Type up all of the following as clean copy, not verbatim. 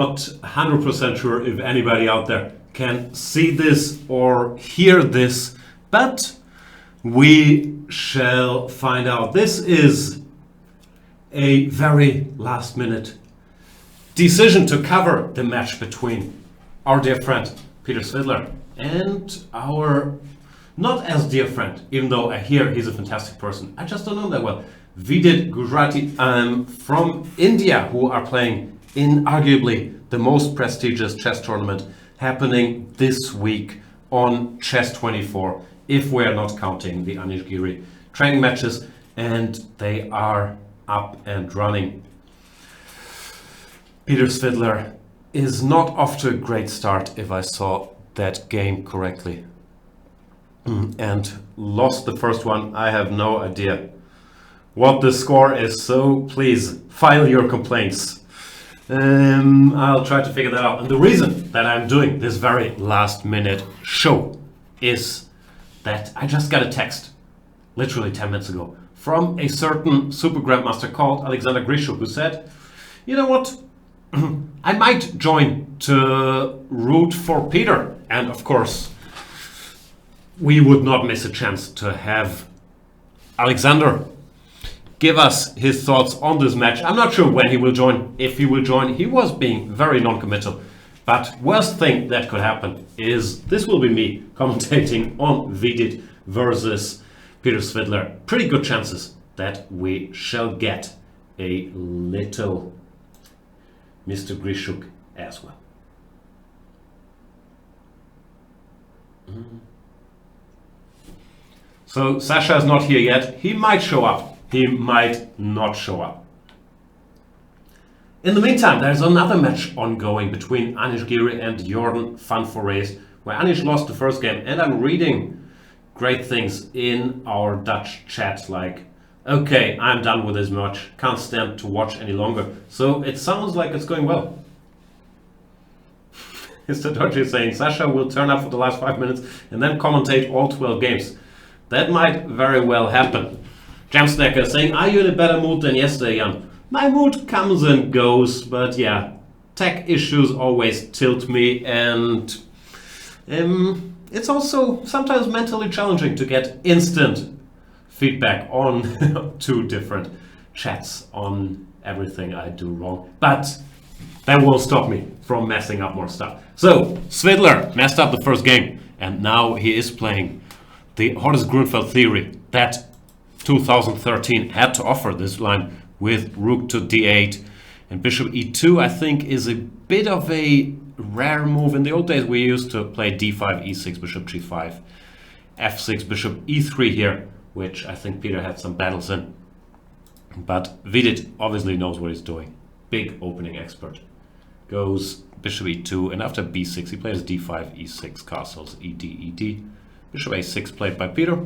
Not 100% sure if anybody out there can see this or hear this, but we shall find out. This is a very last minute decision to cover the match between our dear friend Peter Svidler and our not as dear friend, even though I hear he's a fantastic person, I just don't know that well, Vidit Gujarati from India, who are playing in arguably the most prestigious chess tournament happening this week on Chess24, if we're not counting the Anish Giri training matches, and they are up and running. Peter Svidler is not off to a great start, if I saw that game correctly, and lost the first one. I have no idea what the score is, so please file your complaints. I'll try to figure that out. And the reason that I'm doing this very last minute show is that I just got a text literally 10 minutes ago from a certain super grandmaster called Alexander Grishuk, who said, you know what, I might join to root for Peter. And of course, we would not miss a chance to have Alexander give us his thoughts on this match. I'm not sure when he will join, if he will join. He was being very non-committal. But worst thing that could happen is this will be me commentating on Vidit versus Peter Svidler. Pretty good chances that we shall get a little Mr. Grishuk as well. So Sasha is not here yet. He might show up. He might not show up. In the meantime, there's another match ongoing between Anish Giri and Jordan van Forees, where Anish lost the first game, and I'm reading great things in our Dutch chat, like, okay, I'm done with this match, can't stand to watch any longer. So it sounds like it's going well. Mr. Dodge is saying Sasha will turn up for the last 5 minutes and then commentate all 12 games. That might very well happen. Jamsnacker saying, are you in a better mood than yesterday, Jan? My mood comes and goes, but yeah, tech issues always tilt me, and it's also sometimes mentally challenging to get instant feedback on 2 different chats on everything I do wrong. But that won't stop me from messing up more stuff. So, Svidler messed up the first game, and now he is playing the Horst Grunfeld theory that 2013 had to offer. This line with Rook to d8 and Bishop e2, I think, is a bit of a rare move. In the old days we used to play d5, e6, Bishop g5, f6, Bishop e3 here, which I think Peter had some battles in. But Vidit obviously knows what he's doing. Big opening expert. Goes Bishop e2, and after b6 he plays d5, e6, castles, ed, ed. Bishop a6 played by Peter.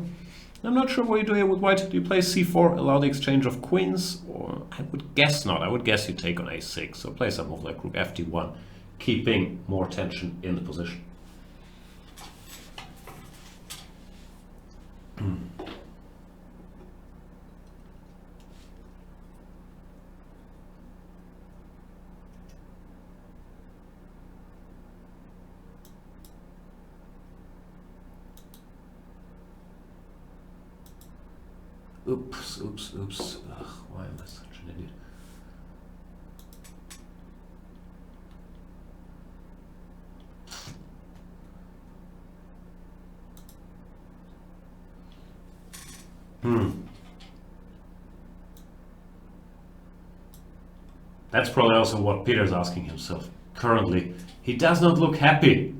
I'm not sure what you do here with white. Do you play c4, allow the exchange of queens? Or I would guess not. I would guess you take on a6. So play some move like Rook fd1, keeping more tension in the position. Oops. Ugh, why am I such an idiot? That's probably also what Peter's asking himself. Currently, he does not look happy.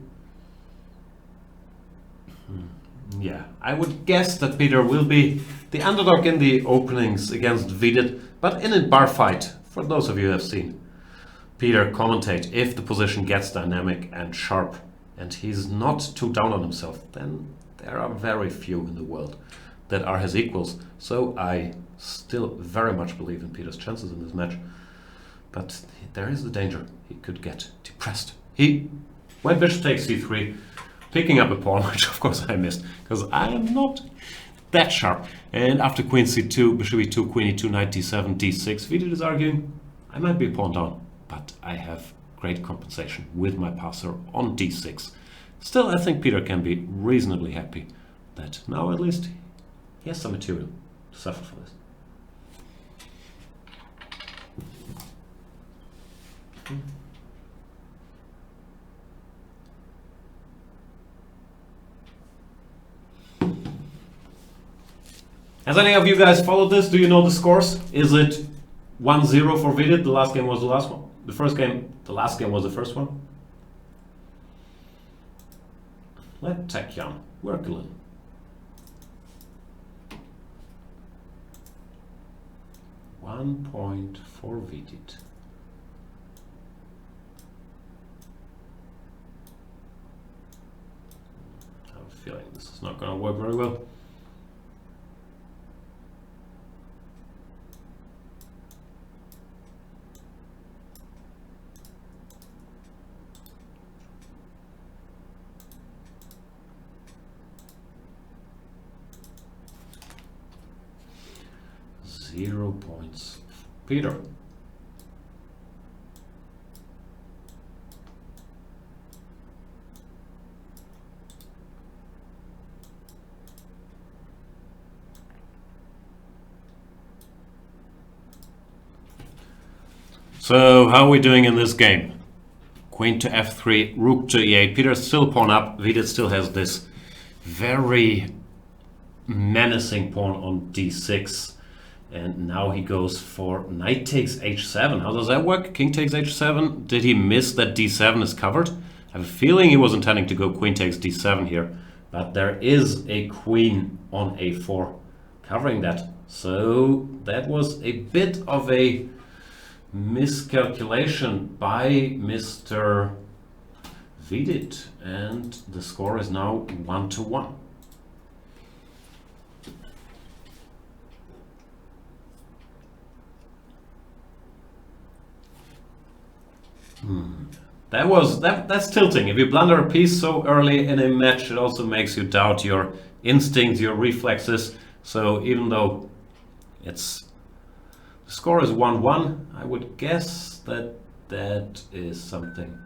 Yeah, I would guess that Peter will be the underdog in the openings against Vidit, but in a bar fight, for those of you who have seen Peter commentate, if the position gets dynamic and sharp and he's not too down on himself, then there are very few in the world that are his equals. So I still very much believe in Peter's chances in this match, but there is the danger he could get depressed. He went bishop takes c3, picking up a pawn, which of course I missed, because I am not that sharp. And after queen c2, bishop e2, queen e2, knight d7, d6, Vidit is arguing, I might be a pawn down, but I have great compensation with my passer on d6. Still, I think Peter can be reasonably happy that now at least he has some material to suffer for this. Has any of you guys followed this? Do you know the scores? Is it 1-0 for Vidit? The last game was the last one. The last game was the first one. Let Tekjan work a little. One point for Vidit. I have a feeling this is not going to work very well. Zero points. Peter. So, how are we doing in this game? Queen to f3, rook to e8. Peter's still pawn up. Vidit still has this very menacing pawn on d6. And now he goes for knight takes h7. How does that work? King takes h7. Did he miss that d7 is covered? I have a feeling he was intending to go queen takes d7 here. But there is a queen on a4 covering that. So that was a bit of a miscalculation by Mr. Vidit. And the score is now 1-1. That's tilting. If you blunder a piece so early in a match, it also makes you doubt your instincts, your reflexes. So even though the score is 1-1, I would guess that that is something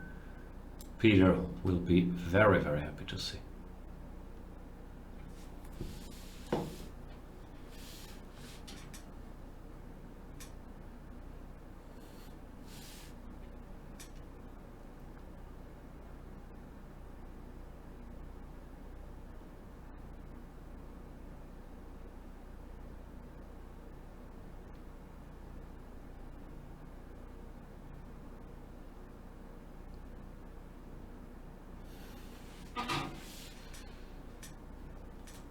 Peter will be very, very happy to see.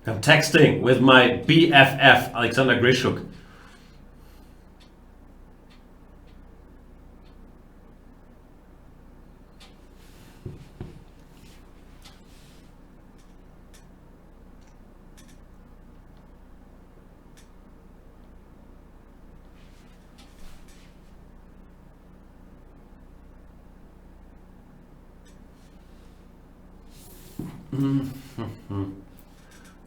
I'm texting with my BFF, Alexander Grishuk.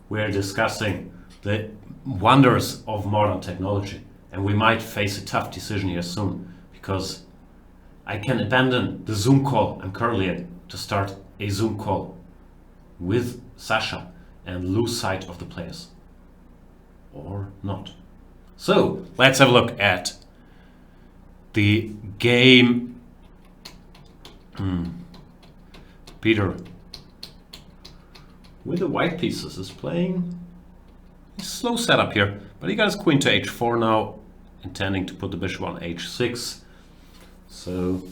We're discussing the wonders of modern technology, and we might face a tough decision here soon, because I can abandon the Zoom call I'm currently at to start a Zoom call with Sasha and lose sight of the players, or not. So let's have a look at the game. Peter with the white pieces is playing a slow setup here, but he got his queen to h4 now, intending to put the bishop on h6. So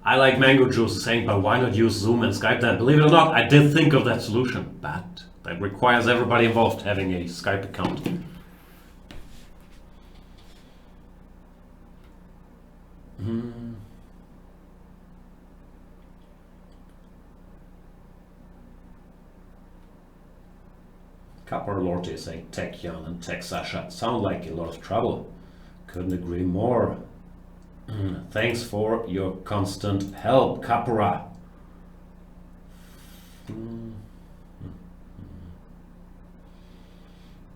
I like Mango Juice saying, but why not use Zoom and Skype then? Believe it or not, I did think of that solution, but that requires everybody involved having a Skype account. Kappa Lorte is saying Tech Jan and Tech Sasha sound like a lot of trouble. Couldn't agree more. Thanks for your constant help, Capra.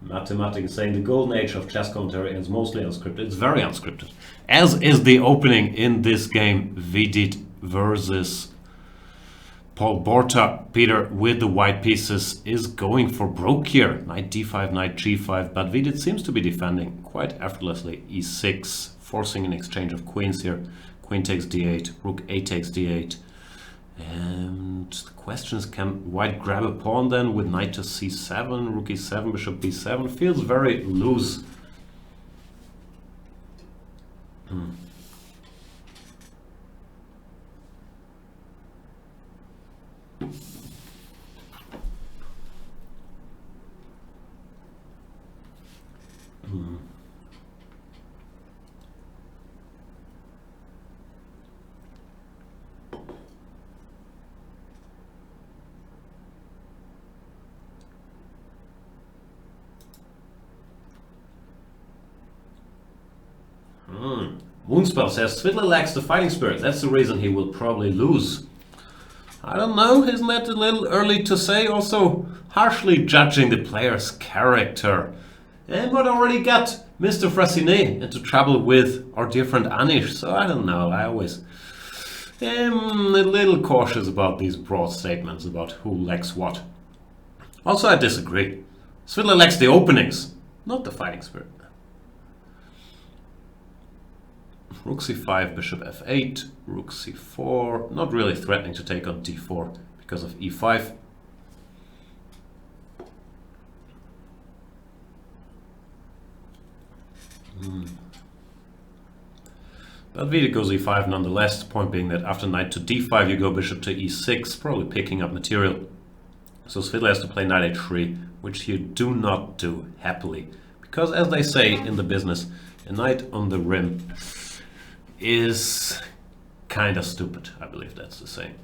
Mathematic is saying the golden age of chess commentary is mostly unscripted. It's very unscripted. As is the opening in this game, Vidit versus Paul Borta. Peter, with the white pieces, is going for broke here. Knight d5, knight g5, but Vidit seems to be defending quite effortlessly. e6, forcing an exchange of queens here. Queen takes d8, rook a takes d8. And the question is, can white grab a pawn then with knight to c7, rook e7, bishop b7? Feels very loose. Moonspell says Svidler lacks the fighting spirit. That's the reason he will probably lose. I don't know, isn't that a little early to say? Also, harshly judging the player's character. And what already got Mr. Fressinet into trouble with our dear friend Anish. So I don't know, I always am a little cautious about these broad statements about who lacks what. Also, I disagree. Svidler lacks the openings, not the fighting spirit. Rook c5, bishop f8, rook c4, not really threatening to take on d4 because of e5. But Vidit goes e5 nonetheless, the point being that after knight to d5 you go bishop to e6, probably picking up material. So Svidler has to play knight h3, which you do not do happily. Because as they say in the business, a knight on the rim is kind of stupid. I believe that's the saying.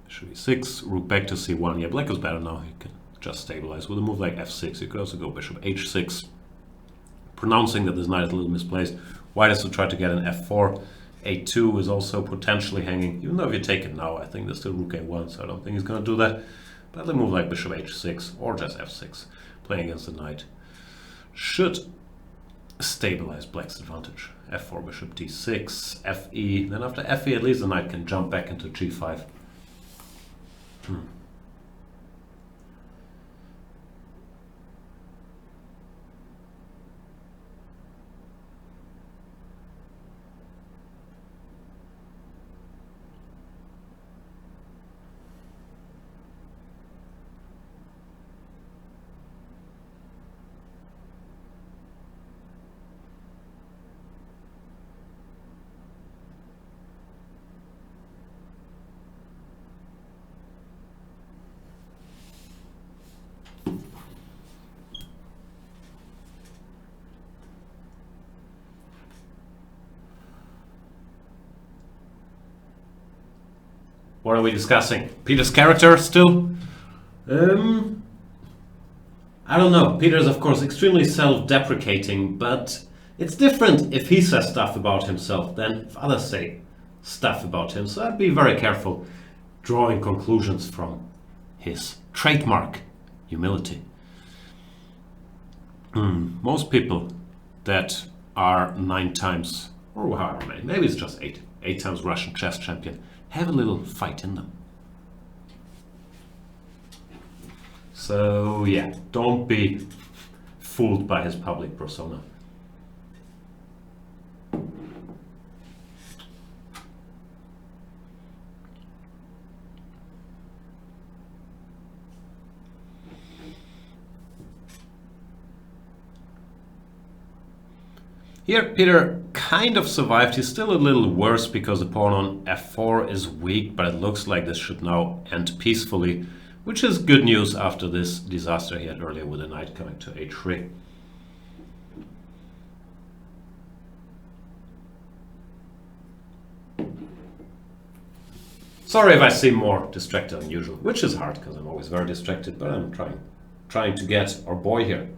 Bishop e6, rook back to c1. Yeah, black is better now. He can just stabilize with a move like f6. You could also go bishop h6, pronouncing that this knight is a little misplaced. White has to try to get an f4. a2 is also potentially hanging, even though if you take it now, I think there's still rook a1, so I don't think he's going to do that. But the move like bishop h6 or just f6, playing against the knight, should stabilize black's advantage. f4, bishop d6, fe, then after fe at least the knight can jump back into g5. What are we discussing? Peter's character still? I don't know. Peter is of course extremely self-deprecating, but it's different if he says stuff about himself than if others say stuff about him. So I'd be very careful drawing conclusions from his trademark, humility. Most people that are 9 times, or however many, maybe it's just 8 times Russian chess champion, have a little fight in them. So yeah, don't be fooled by his public persona. Here Peter kind of survived. He's still a little worse because the pawn on f4 is weak, but it looks like this should now end peacefully, which is good news after this disaster he had earlier with the knight coming to h3. Sorry if I seem more distracted than usual, which is hard because I'm always very distracted, but I'm trying to get our boy here.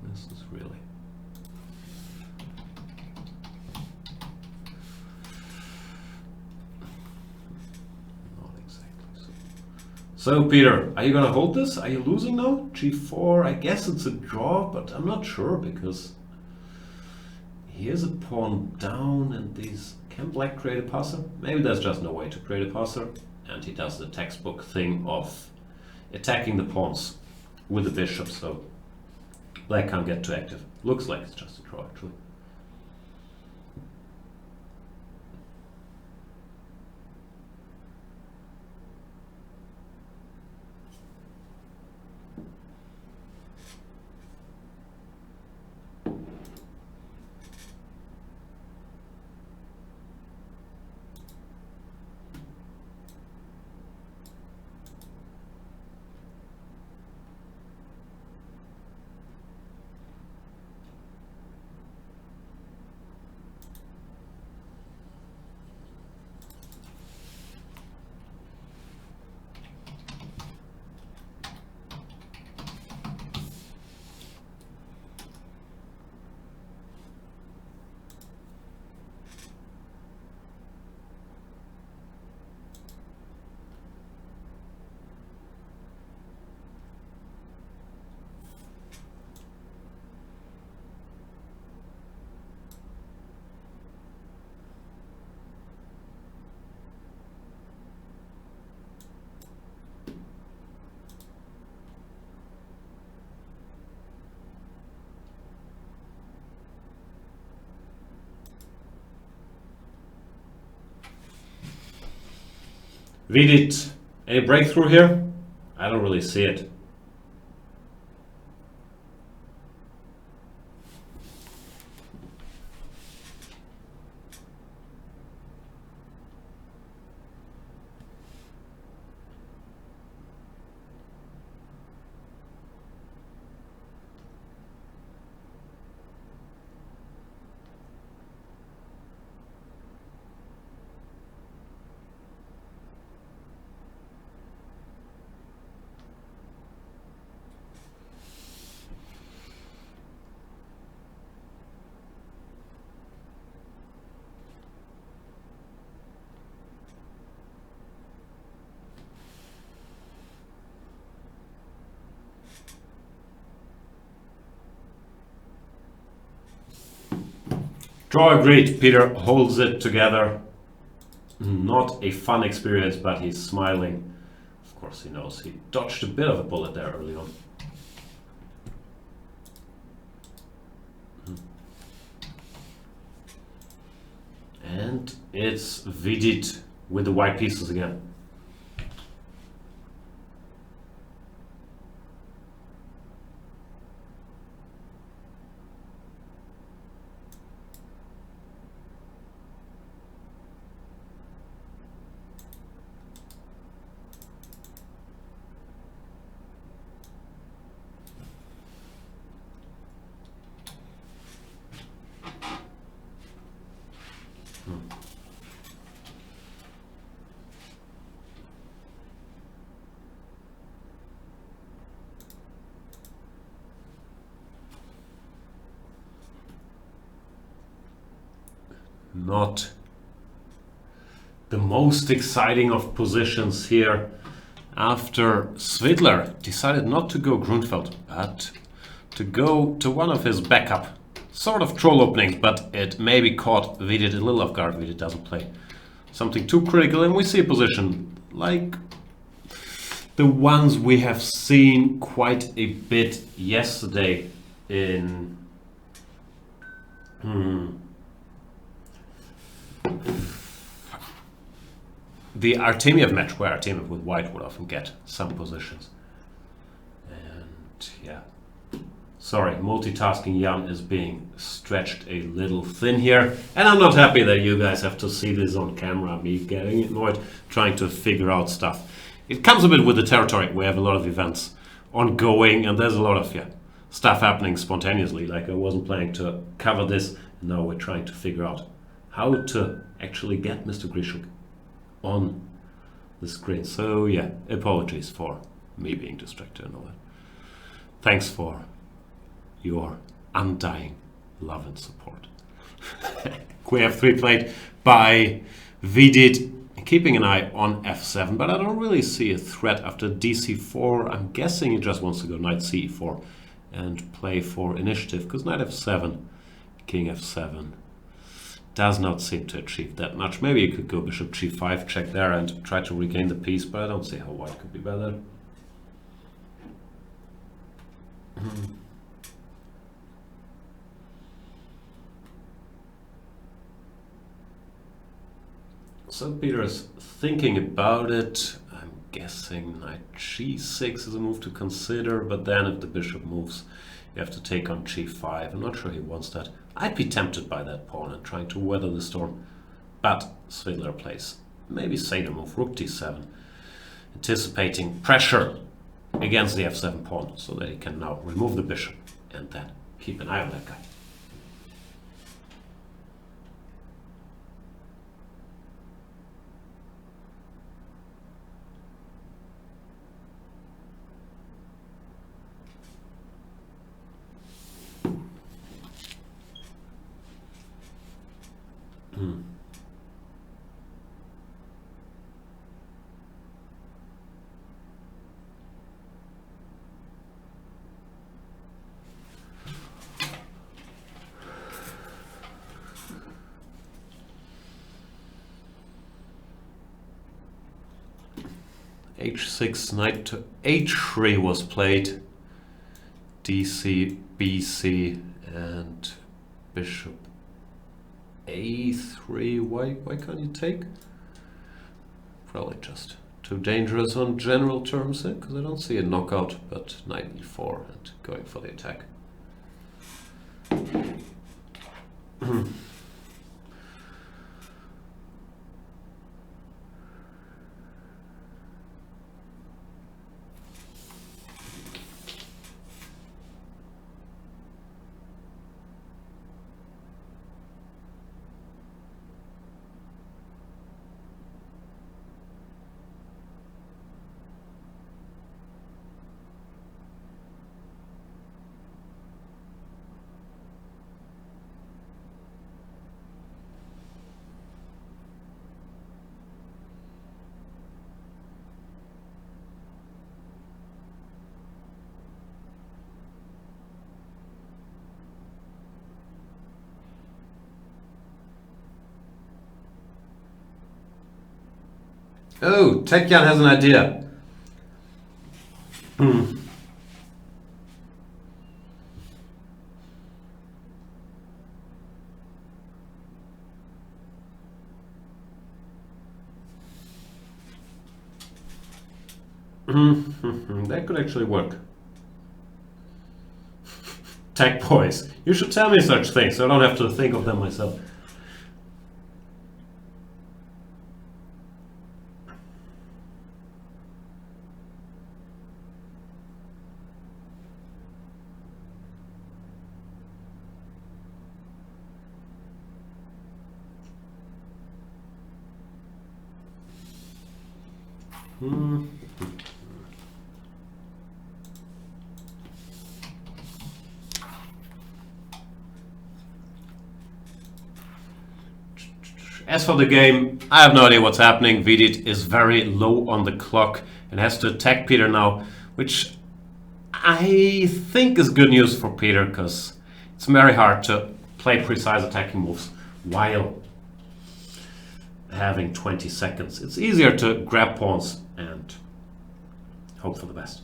This is really... Not exactly so. So, Peter, are you gonna hold this? Are you losing now? G4, I guess it's a draw, but I'm not sure because here's a pawn down and these... Can black create a passer? Maybe there's just no way to create a passer. And he does the textbook thing of attacking the pawns with the bishop, so black can't get too active. Looks like it's just a draw, actually. Vidit, any breakthrough here? I don't really see it. Draw agreed. Peter holds it together. Not a fun experience, but he's smiling. Of course he knows he dodged a bit of a bullet there early on. And it's Vidit with the white pieces again. Not the most exciting of positions here after Svidler decided not to go Grunfeld, but to go to one of his backup sort of troll openings, but it maybe caught Vidit a little off guard. Vidit doesn't play something too critical, and we see a position like the ones we have seen quite a bit yesterday in the Artemiev match, where Artemiev with white would often get some positions. And yeah, sorry, multitasking Jan is being stretched a little thin here, and I'm not happy that you guys have to see this on camera, me getting annoyed trying to figure out stuff. It comes a bit with the territory. We have a lot of events ongoing, and there's a lot of stuff happening spontaneously. Like I wasn't planning to cover this, and now we're trying to figure out how to actually get Mr. Grishuk on the screen. So yeah, apologies for me being distracted and all that. Thanks for your undying love and support. Queen f3 played by Vidit, keeping an eye on f7, but I don't really see a threat after dc4. I'm guessing he just wants to go knight ce4 and play for initiative, because knight f7, king f7 does not seem to achieve that much. Maybe you could go bishop g5, check there and try to regain the piece, but I don't see how white could be better. So Peter is thinking about it. I'm guessing knight g6 is a move to consider, but then if the bishop moves, you have to take on g5. I'm not sure he wants that. I'd be tempted by that pawn and trying to weather the storm. But Svidler plays maybe saner move, rook d7, anticipating pressure against the f7 pawn so that he can now remove the bishop and then keep an eye on that guy. h6, knight to h3 was played, dc, bc, and bishop a3. Why can't you take? Probably just too dangerous on general terms, because I don't see a knockout, but knight e4 and going for the attack. Oh, Tekjan has an idea. That could actually work. Tech boys, you should tell me such things so I don't have to think of them myself. As for the game, I have no idea what's happening. Vidit is very low on the clock and has to attack Peter now, which I think is good news for Peter, because it's very hard to play precise attacking moves while having 20 seconds. It's easier to grab pawns and hope for the best.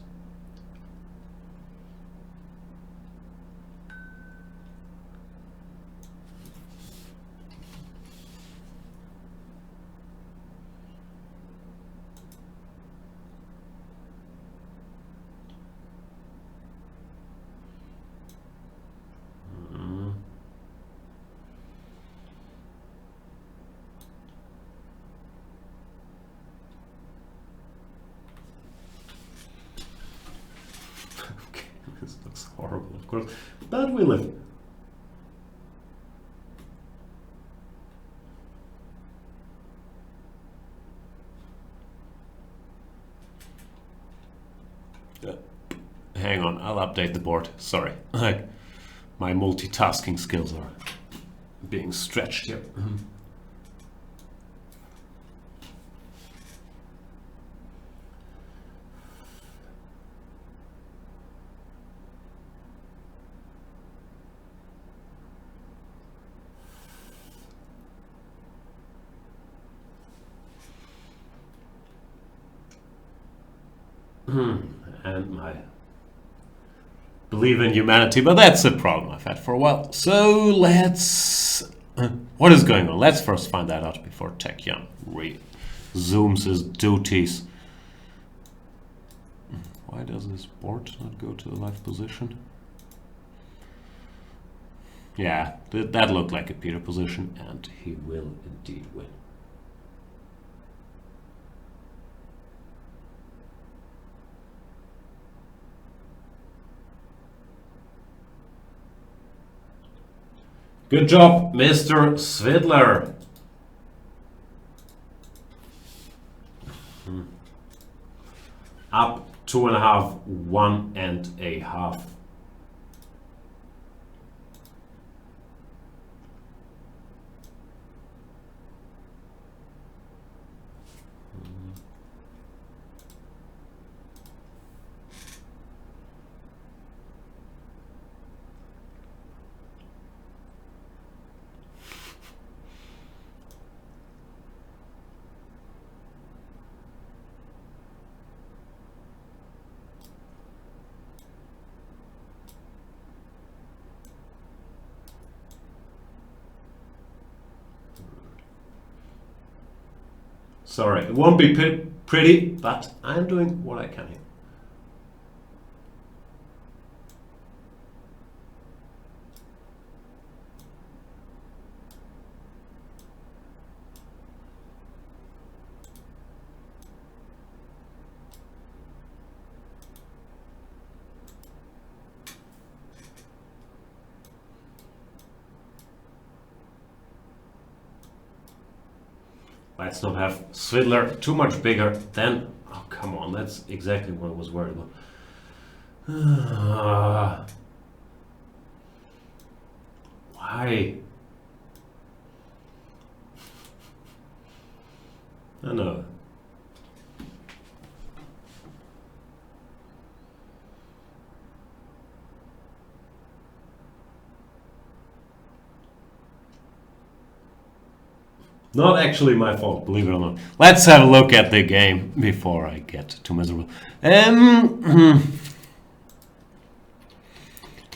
This looks horrible, of course, but we live. Hang on, I'll update the board. Sorry. My multitasking skills are being stretched here. And my believe in humanity, but that's a problem I've had for a while. So let's... what is going on? Let's first find that out before Tekyan resumes his duties. Why does this board not go to the live position? Yeah, that looked like a Peter position, and he will indeed win. Good job, Mr. Svidler. Up 2.5, 1.5. Sorry, it won't be pretty, but I'm doing what I can here. Let's not have Svidler too much bigger than... Oh, come on, that's exactly what I was worried about. Why? I know. Not actually my fault, believe it or not. Let's have a look at the game before I get too miserable.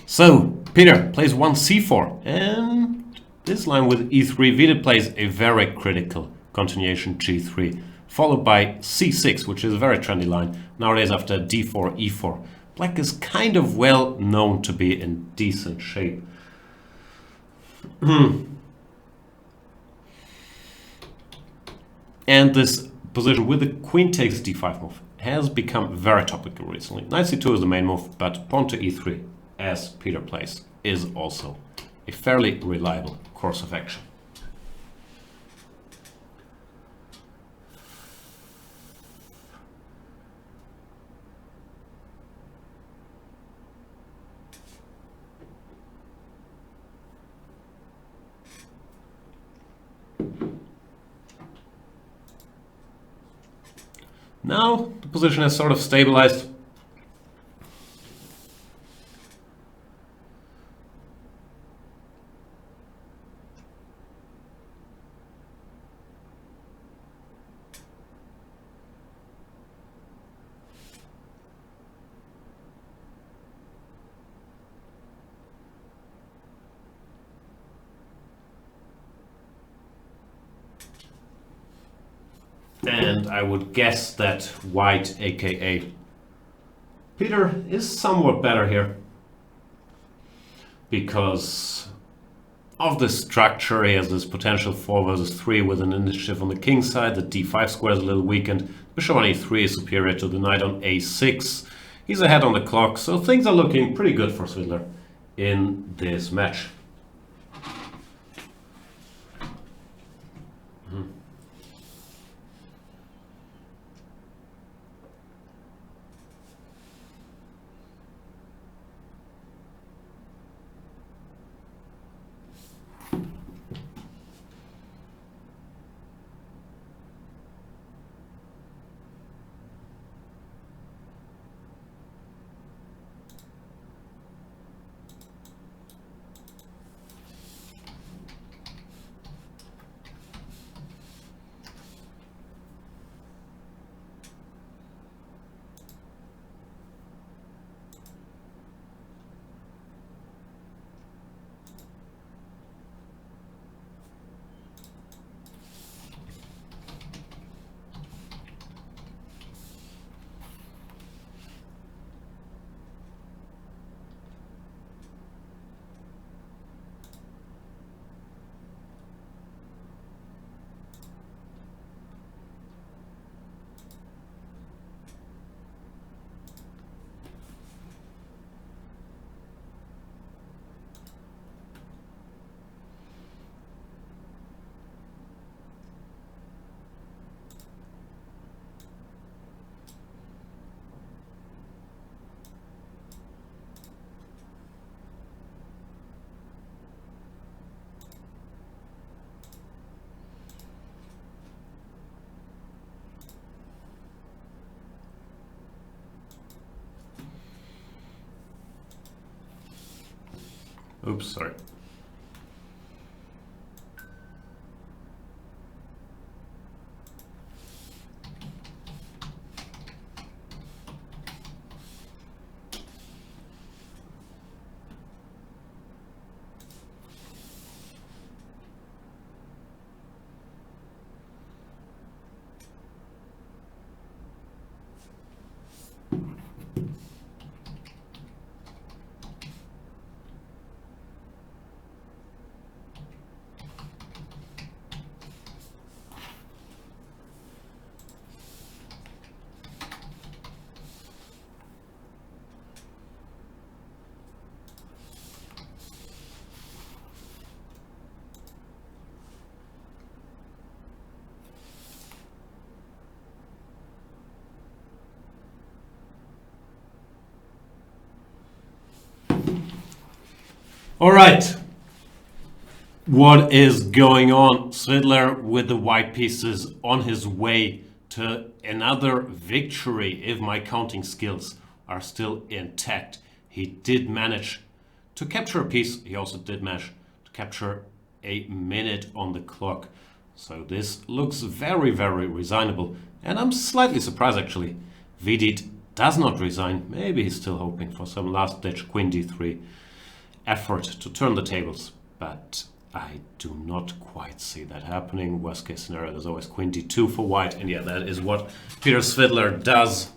So, Peter plays one c4, and this line with e3, Vidit plays a very critical continuation g3, followed by c6, which is a very trendy line, nowadays after d4, e4. Black is kind of well known to be in decent shape. And this position with the queen takes d5 move has become very topical recently. Knight c2 is the main move, but pawn to e3, as Peter plays, is also a fairly reliable course of action. Now the position has sort of stabilized. And I would guess that white, aka Peter, is somewhat better here because of the structure. He has this potential 4 versus 3 with an initiative on the king side. The d5 square is a little weakened. Bishop on e3 is superior to the knight on a6. He's ahead on the clock, so things are looking pretty good for Svidler in this match. Oops, sorry. All right. What is going on? Svidler with the white pieces on his way to another victory if my counting skills are still intact. He did manage to capture a piece. He also did manage to capture a minute on the clock. So this looks very, very resignable. And I'm slightly surprised actually. Vidit does not resign. Maybe he's still hoping for some last ditch Queen D3 effort to turn the tables. But I do not quite see that happening. Worst case scenario, there's always Queen D2 for white. And yeah, that is what Peter Svidler does.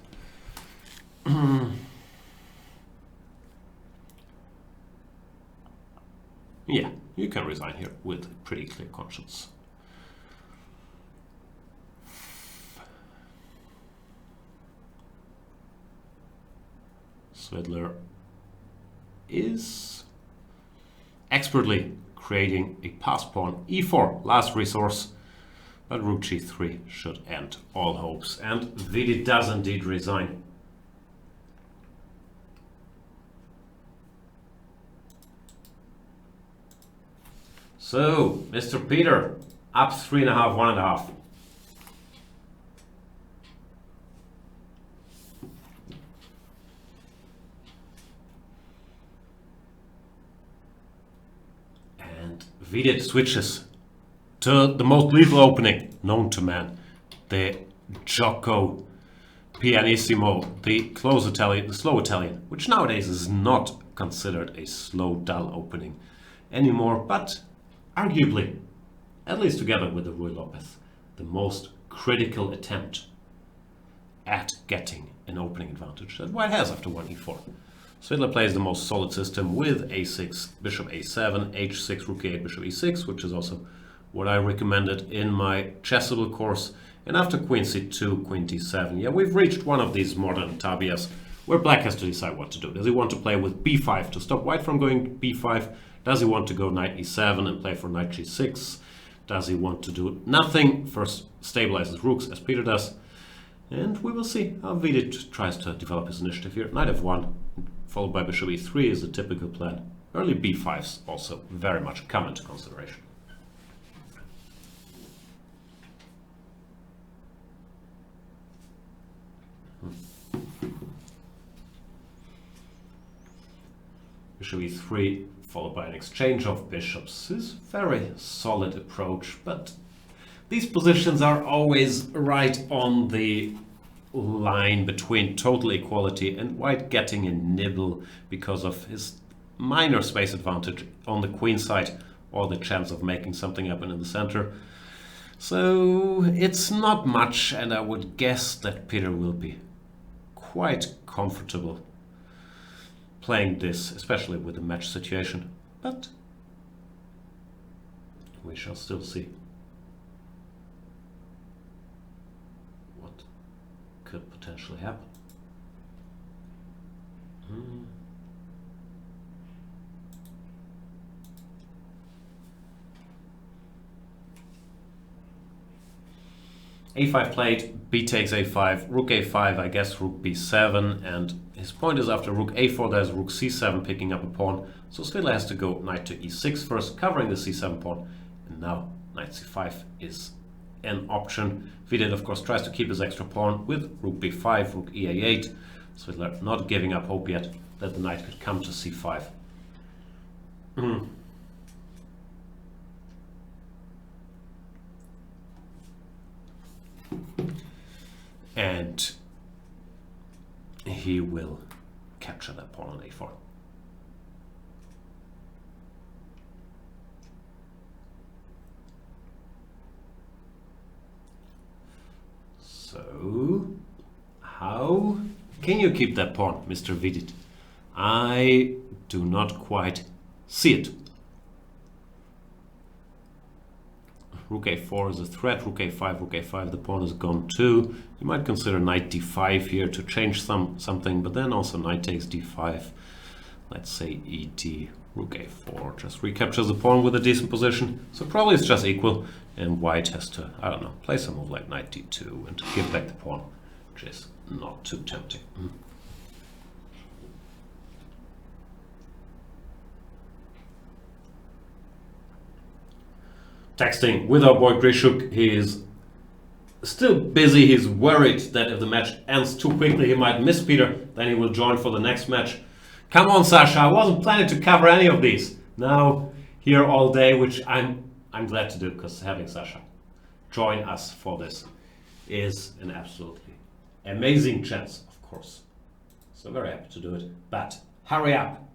Yeah, you can resign here with pretty clear conscience. Svidler is expertly creating a pass pawn. E4, last resource, but Rook G3 should end all hopes. And Vidit does indeed resign. So, Mr. Peter, up 3.5, 1.5. And Vidit switches to the most lethal opening known to man, the Gioco Pianissimo, the close Italian, the slow Italian, which nowadays is not considered a slow, dull opening anymore, but arguably, at least together with the Ruy Lopez, the most critical attempt at getting an opening advantage that white has after 1e4. Svidler plays the most solid system with a6, bishop a7, h6, rook a8, bishop e6, which is also what I recommended in my Chessable course. And after queen c2, queen d7, yeah, we've reached one of these modern tabias where black has to decide what to do. Does he want to play with b5 to stop white from going b5? Does he want to go knight e7 and play for knight g6? Does he want to do nothing? First stabilizes rooks as Peter does. And we will see how Vidit tries to develop his initiative here. Knight f1, followed by bishop e3 is the typical plan. Early b5s also very much come into consideration. Bishop e3 followed by an exchange of bishops is very solid approach, but these positions are always right on the line between total equality and white getting a nibble because of his minor space advantage on the queen side or the chance of making something happen in the center. So it's not much, and I would guess that Peter will be quite comfortable playing this, especially with the match situation, but we shall still see what could potentially happen. a5 played, b takes a5, rook a5, I guess rook b7, and his point is after rook a4 there's rook c7 picking up a pawn, so Svidler has to go knight to e6 first, covering the c7 pawn, and now knight c5 is an option. Vidit of course tries to keep his extra pawn with rook b5, rook e8, Svidler not giving up hope yet that the knight could come to c5. And he will capture that pawn on a4. So, how can you keep that pawn, Mr. Vidit? I do not quite see it. Rook a4 is a threat, rook a5, the pawn is gone too. You might consider knight d5 here to change something, but then also knight takes d5. Let's say et, rook a4 just recaptures the pawn with a decent position. So probably it's just equal, and white has to, I don't know, play some move like knight d2 and give back the pawn, which is not too tempting. Texting with our boy Grishuk. He is still busy. He's worried that if the match ends too quickly, he might miss Peter. Then he will join for the next match. Come on, Sasha. I wasn't planning to cover any of these. Now here all day, which I'm glad to do, because having Sasha join us for this is an absolutely amazing chance, of course. So very happy to do it. But hurry up.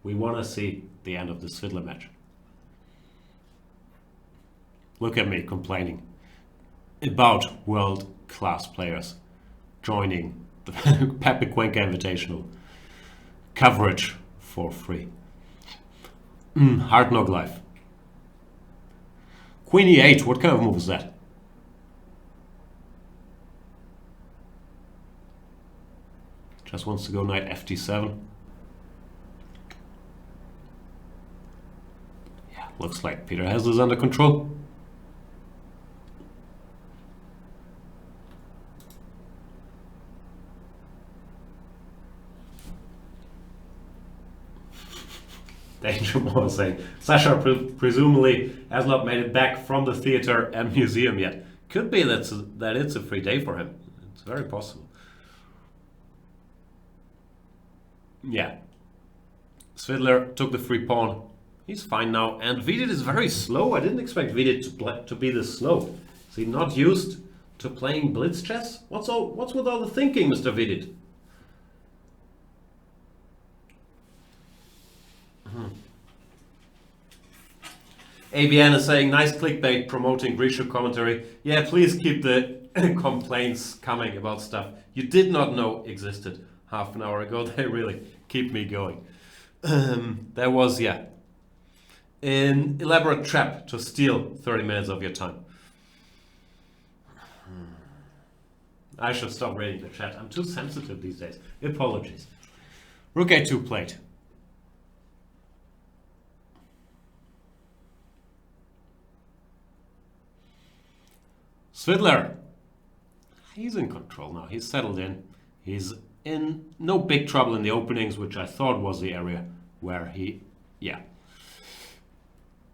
We want to see the end of the Svidler match. Look at me complaining about world-class players joining the Pepe Cuenca Invitational coverage for free. Hard knock life. Queen e8, what kind of move is that? Just wants to go knight fd7. Yeah, looks like Peter has this under control. Danger More saying Sasha presumably has not made it back from the theater and museum yet. Could be that it's a free day for him. It's very possible. Yeah. Svidler took the free pawn. He's fine now. And Vidit is very slow. I didn't expect Vidit to be this slow. Is he not used to playing blitz chess? What's with all the thinking, Mr. Vidit? ABN is saying, nice clickbait promoting Grishuk commentary. Yeah, please keep the complaints coming about stuff you did not know existed half an hour ago. They really keep me going. There was, yeah, an elaborate trap to steal 30 minutes of your time. I should stop reading the chat. I'm too sensitive these days. Apologies. Rook a2 played. Svidler, he's in control now. He's settled in. He's in no big trouble in the openings, which I thought was the area where he, yeah,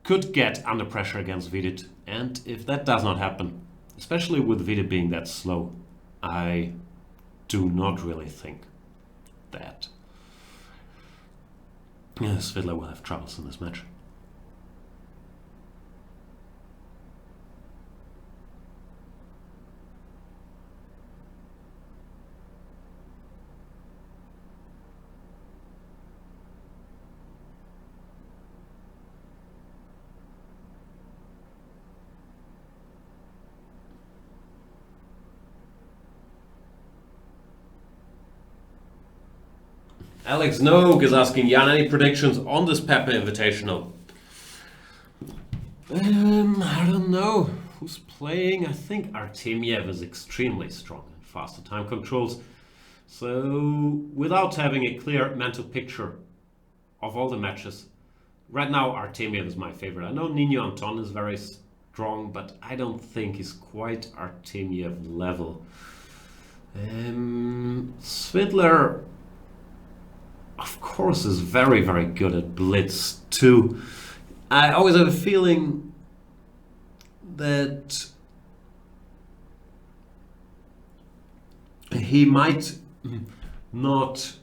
could get under pressure against Vidit. And if that does not happen, especially with Vidit being that slow, I do not really think that Svidler will have troubles in this match. Alex Nogue is asking, Jan, any predictions on this Pepe Invitational? I don't know who's playing. I think Artemiev is extremely strong in faster time controls. So, without having a clear mental picture of all the matches, right now Artemiev is my favorite. I know Nino Anton is very strong, but I don't think he's quite Artemiev level. Svidler, of course, is very, very good at blitz too. I always have a feeling that he might not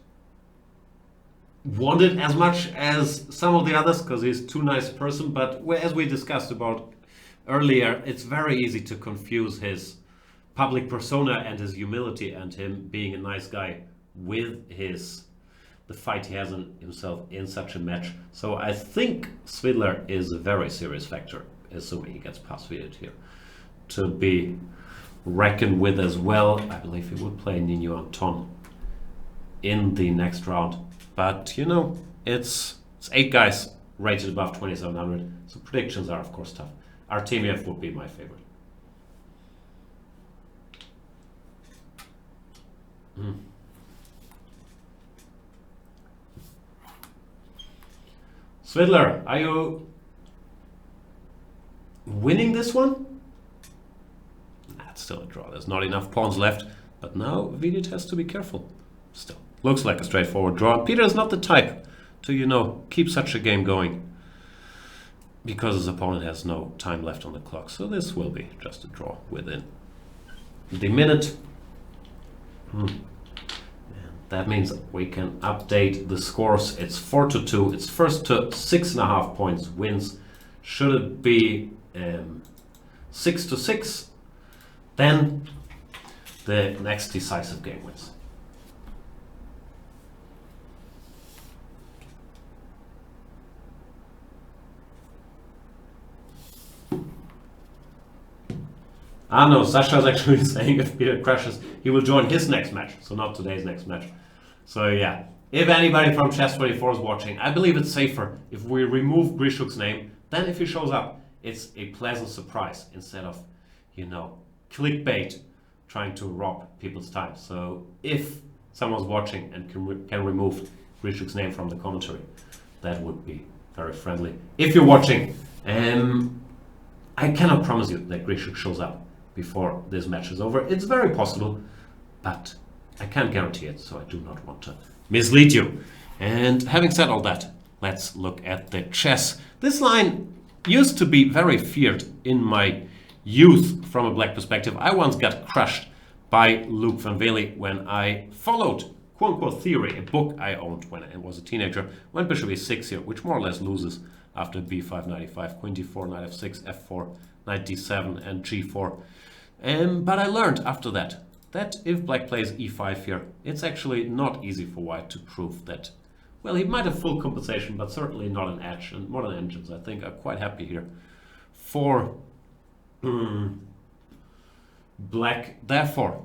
want it as much as some of the others because he's too nice a person, but as we discussed about earlier, it's very easy to confuse his public persona and his humility and him being a nice guy with the fight he has in himself in such a match. So I think Svidler is a very serious factor, assuming he gets past Vidit here, to be reckoned with as well. I believe he would play Nino Anton in the next round. But you know, it's 8 guys rated above 2700, so predictions are of course tough. Artemiev would be my favorite. Svidler, are you winning this one? That's still a draw. There's not enough pawns left, but now Vidit has to be careful. Still, looks like a straightforward draw. Peter is not the type to, you know, keep such a game going because his opponent has no time left on the clock. So this will be just a draw within the minute. And that means we can update the scores. It's 4-2. It's first to 6.5 points wins. Should it be 6-6, then the next decisive game wins. Ah no, Sasha's actually saying if Peter crashes, he will join his next match, so not today's next match. So yeah, if anybody from Chess24 is watching, I believe it's safer if we remove Grishuk's name, then if he shows up, it's a pleasant surprise instead of, you know, clickbait trying to rob people's time. So if someone's watching and can remove Grishuk's name from the commentary, that would be very friendly. If you're watching, I cannot promise you that Grishuk shows up before this match is over. It's very possible, but I can't guarantee it, so I do not want to mislead you. And having said all that, let's look at the chess. This line used to be very feared in my youth from a black perspective. I once got crushed by Luke van Vele when I followed quote-unquote theory, a book I owned when I was a teenager, when bishop e6 here, which more or less loses after b5, knight e5, queen d4, knight f6, f4, knight d7, and g4. But I learned after that if black plays e5 here, it's actually not easy for white to prove that. Well, he might have full compensation, but certainly not an edge. And modern engines, I think, are quite happy here for black. Therefore,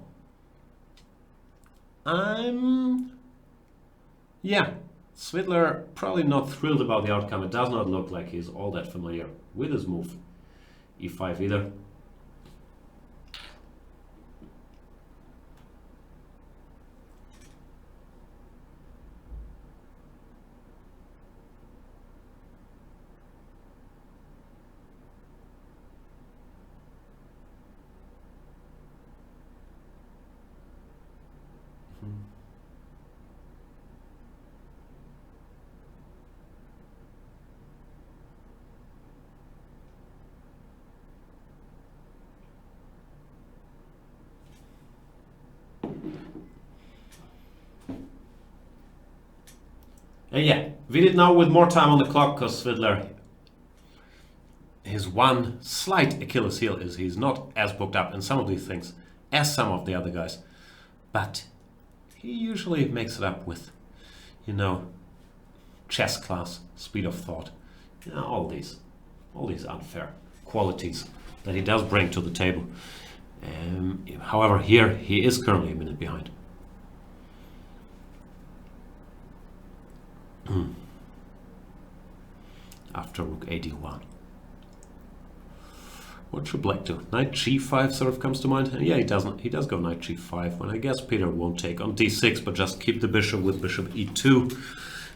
yeah, Svidler probably not thrilled about the outcome. It does not look like he's all that familiar with his move e5 either. And yeah, Vidit now with more time on the clock because Svidler, his one slight Achilles heel is he's not as booked up in some of these things as some of the other guys. But he usually makes it up with, you know, chess class, speed of thought, you know, all these unfair qualities that he does bring to the table. However, here he is currently a minute behind. After rook a1. What should black do? Knight g5 sort of comes to mind. And yeah, he does go knight g5, when I guess Peter won't take on d6, but just keep the bishop with bishop e2.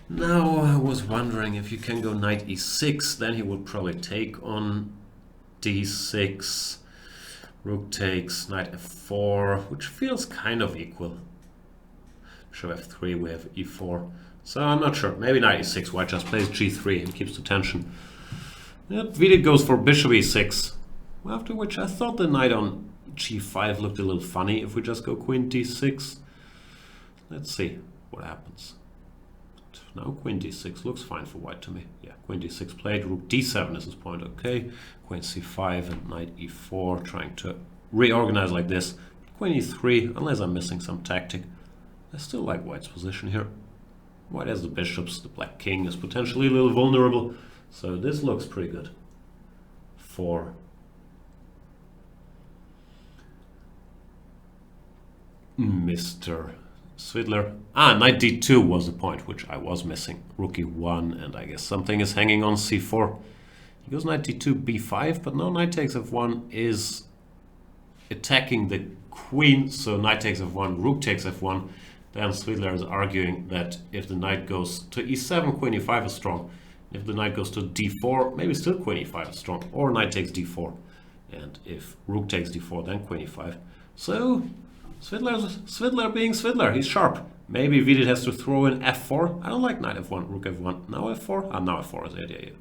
Now I was wondering if you can go knight e6, then he would probably take on d6. Rook takes knight f4, which feels kind of equal. Bishop f3, we have e4. So I'm not sure. Maybe knight e6, white just plays g3 and keeps the tension. Yep, Vidit goes for bishop e6. After which I thought the knight on g5 looked a little funny if we just go queen d6. Let's see what happens. Now queen d6 looks fine for white to me. Yeah, queen d6 played, rook d7 is his point, okay. Queen c5 and knight e4, trying to reorganize like this. Queen e3, unless I'm missing some tactic. I still like white's position here. White has the bishops, the black king is potentially a little vulnerable, so this looks pretty good for Mr. Svidler. Knight d2 was the point which I was missing. Rook e1, and I guess something is hanging on c4. He goes knight d2, b5, but now knight takes f1 is attacking the queen, so knight takes f1, rook takes f1. Then Svidler is arguing that if the knight goes to e7, queen e5 is strong. If the knight goes to d4, maybe still queen e5 is strong, or knight takes d4. And if rook takes d4, then queen e5. So Svidler being Svidler, he's sharp. Maybe Vidit has to throw in f4. I don't like knight f1, rook f1. Now f4? Now f4 is the idea.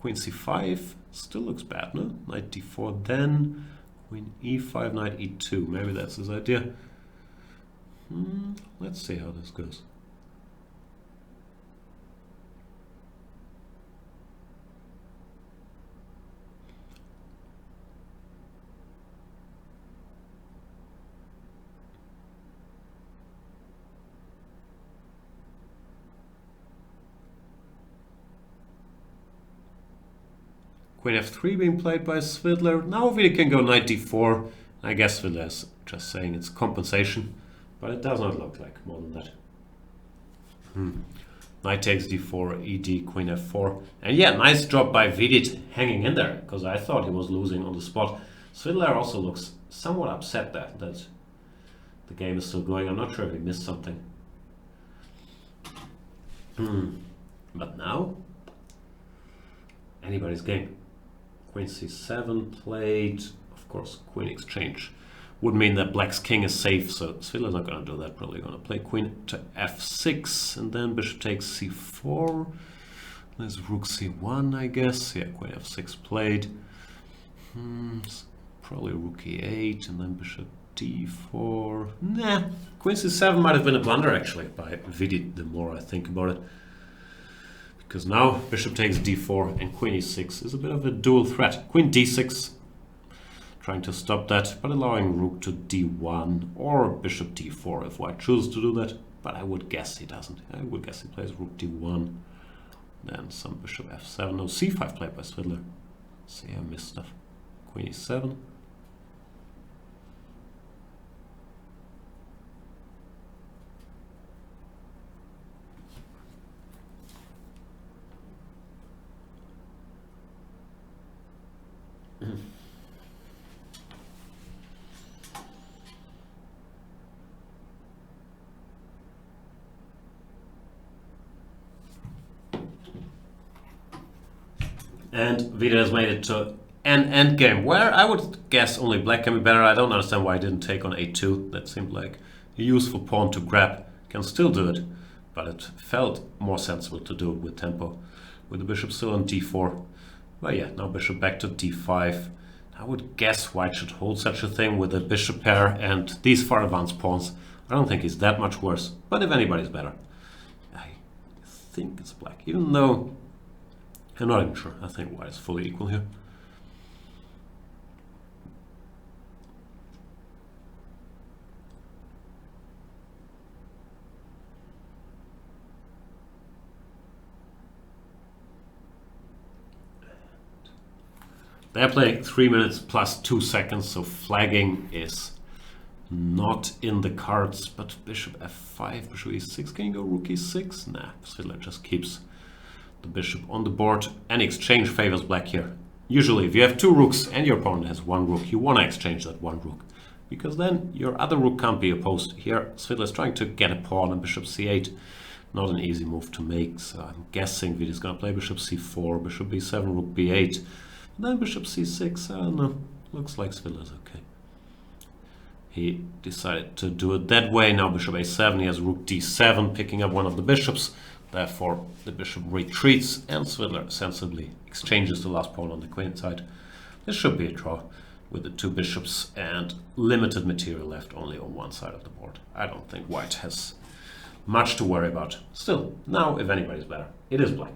Queen c5 still looks bad, no? Knight d4, then queen e5, knight e2. Maybe that's his idea. Let's see how this goes. Queen f3 being played by Svidler. Now Vidit can go knight d4. I guess Svidler is just saying it's compensation. But it does not look like more than that. Knight takes d4, ed, queen f4. And yeah, nice job by Vidit hanging in there, because I thought he was losing on the spot. Svidler also looks somewhat upset that the game is still going. I'm not sure if he missed something. But now, anybody's game. Queen c7 played, of course, queen exchange. Would mean that black's king is safe, so Svidler's not going to do that. Probably going to play queen to f6, and then bishop takes c4. There's rook c1, I guess. Yeah, queen f6 played. Probably rook e8, and then bishop d4. Nah, queen c7 might have been a blunder, actually, by Vidit, the more I think about it. Because now bishop takes d4, and queen e6 is a bit of a dual threat. Queen d6. Trying to stop that, but allowing rook to d1 or bishop d4 if white chooses to do that. But I would guess he doesn't. I would guess he plays rook d1, then some bishop f7. No, c5 played by Svidler. See, I missed stuff. Queen e7. And Vidit has made it to an endgame, where I would guess only black can be better. I don't understand why I didn't take on a2. That seemed like a useful pawn to grab. Can still do it, but it felt more sensible to do it with tempo. With the bishop still on d4. Well, yeah, now bishop back to d5. I would guess white should hold such a thing with a bishop pair and these far advanced pawns. I don't think he's that much worse, but if anybody's better, I think it's black, even though I'm not even sure. I think white is fully equal here. They're playing 3 minutes plus 2 seconds, so flagging is not in the cards. But bishop f5, bishop e6, can you go rook e6? Nah, Svidler just keeps the bishop on the board. And exchange favors black here. Usually, if you have 2 rooks and your opponent has 1 rook, you want to exchange that 1 rook, because then your other rook can't be opposed. Here, Svidler is trying to get a pawn on bishop c8. Not an easy move to make, so I'm guessing Vidit is going to play bishop c4, bishop b7, rook b8. And then bishop c6, I don't know, looks like Svidler's okay. He decided to do it that way. Now bishop a7, he has rook d7, picking up one of the bishops. Therefore, the bishop retreats, and Svidler sensibly exchanges the last pawn on the queen side. This should be a draw with the 2 bishops and limited material left only on one side of the board. I don't think white has much to worry about. Still, now if anybody's better, it is black.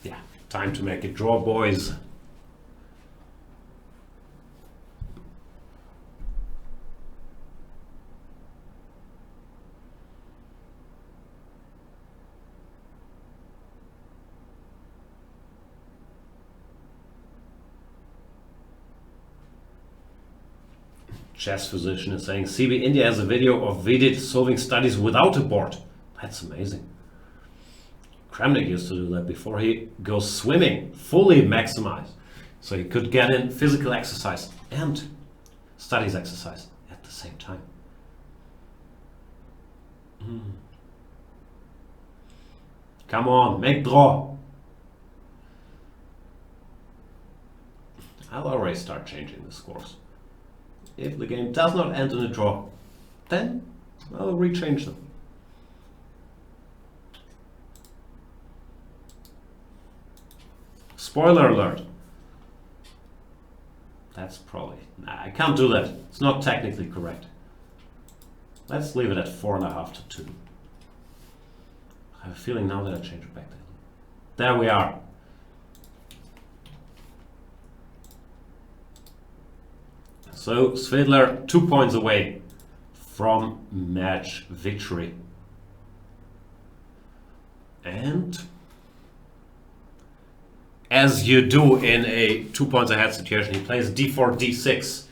Yeah, time to make it draw, boys. Chess Physician is saying, CB India has a video of Vidit solving studies without a board. That's amazing. Kramnik used to do that before he goes swimming, fully maximized. So he could get in physical exercise and studies exercise at the same time. Come on, make draw. I'll already start changing the scores. If the game does not end in a draw, then I'll rechange them. Spoiler alert. That's probably... Nah, I can't do that. It's not technically correct. Let's leave it at 4.5 to 2. I have a feeling now that I change it back there. There we are. So Svidler 2 points away from match victory. And as you do in a 2 points ahead situation, he plays d4, d6.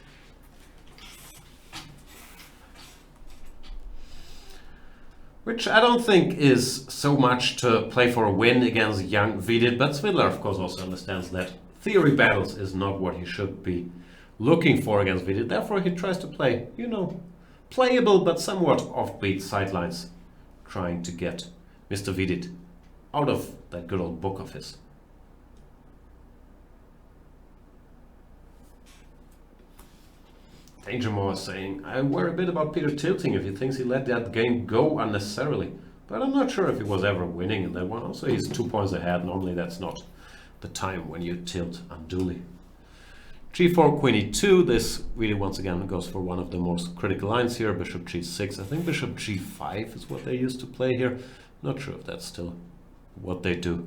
Which I don't think is so much to play for a win against young Vidit, but Svidler of course also understands that theory battles is not what he should be looking for against Vidit. Therefore he tries to play, you know, playable but somewhat offbeat sidelines, trying to get Mr. Vidit out of that good old book of his. Dangermore is saying, I worry a bit about Peter tilting if he thinks he let that game go unnecessarily. But I'm not sure if he was ever winning in that one. Also, he's 2 points ahead. Normally that's not the time when you tilt unduly. G4, Queen E2. This really once again goes for one of the most critical lines here. Bishop G6. I think Bishop G5 is what they used to play here. Not sure if that's still what they do.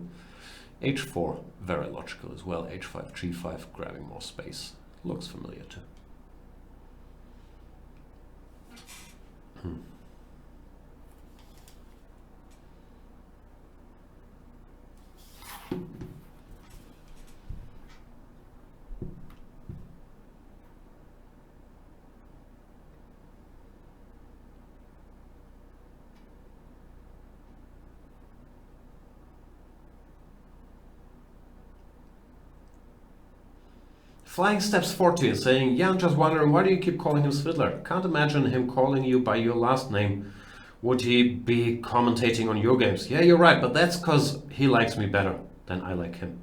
H4, very logical as well. H5, G5, grabbing more space. Looks familiar too. Flying Steps 40 is saying, yeah, I'm just wondering, why do you keep calling him Svidler? Can't imagine him calling you by your last name. Would he be commentating on your games? Yeah, you're right, but that's because he likes me better than I like him.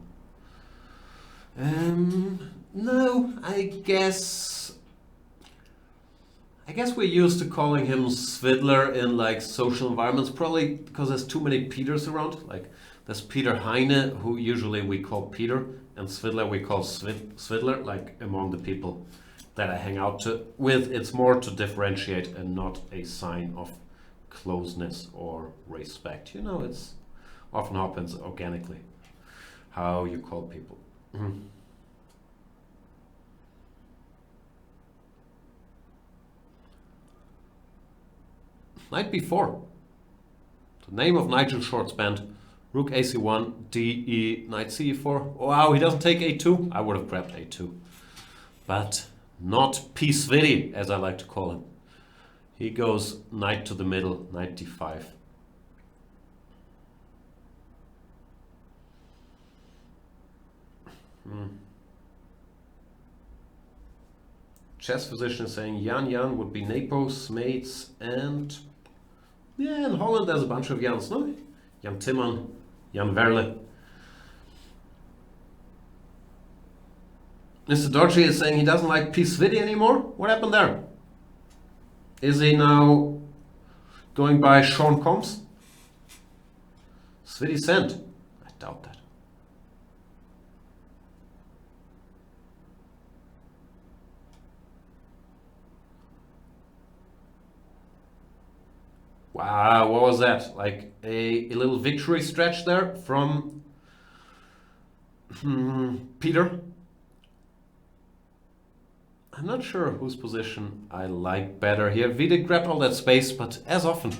No, I guess we're used to calling him Svidler in like social environments, probably because there's too many Peters around. Like there's Peter Heine, who usually we call Peter, and Svidler we call Svidler, like among the people that I hang out with. It's more to differentiate and not a sign of closeness or respect. You know, it's often happens organically how you call people. Knight b4. The name of Nigel Short's band. Rook AC1, DE, Knight CE4. Wow, he doesn't take A2. I would have grabbed A2. But not P-Svidi, as I like to call him. He goes knight to the middle, knight D5. Chess Physician is saying Yan would be Nepos, mates, and Yeah, in Holland there's a bunch of Jans, no? Jan Timman, Jan Verle. Mr. Dodgy is saying he doesn't like P. Svidi anymore. What happened there? Is he now going by Sean Combs? Svidi sent? I doubt that. Wow, what was that? Like a little victory stretch there from Peter. I'm not sure whose position I like better here. Vidit grabbed all that space, but as often,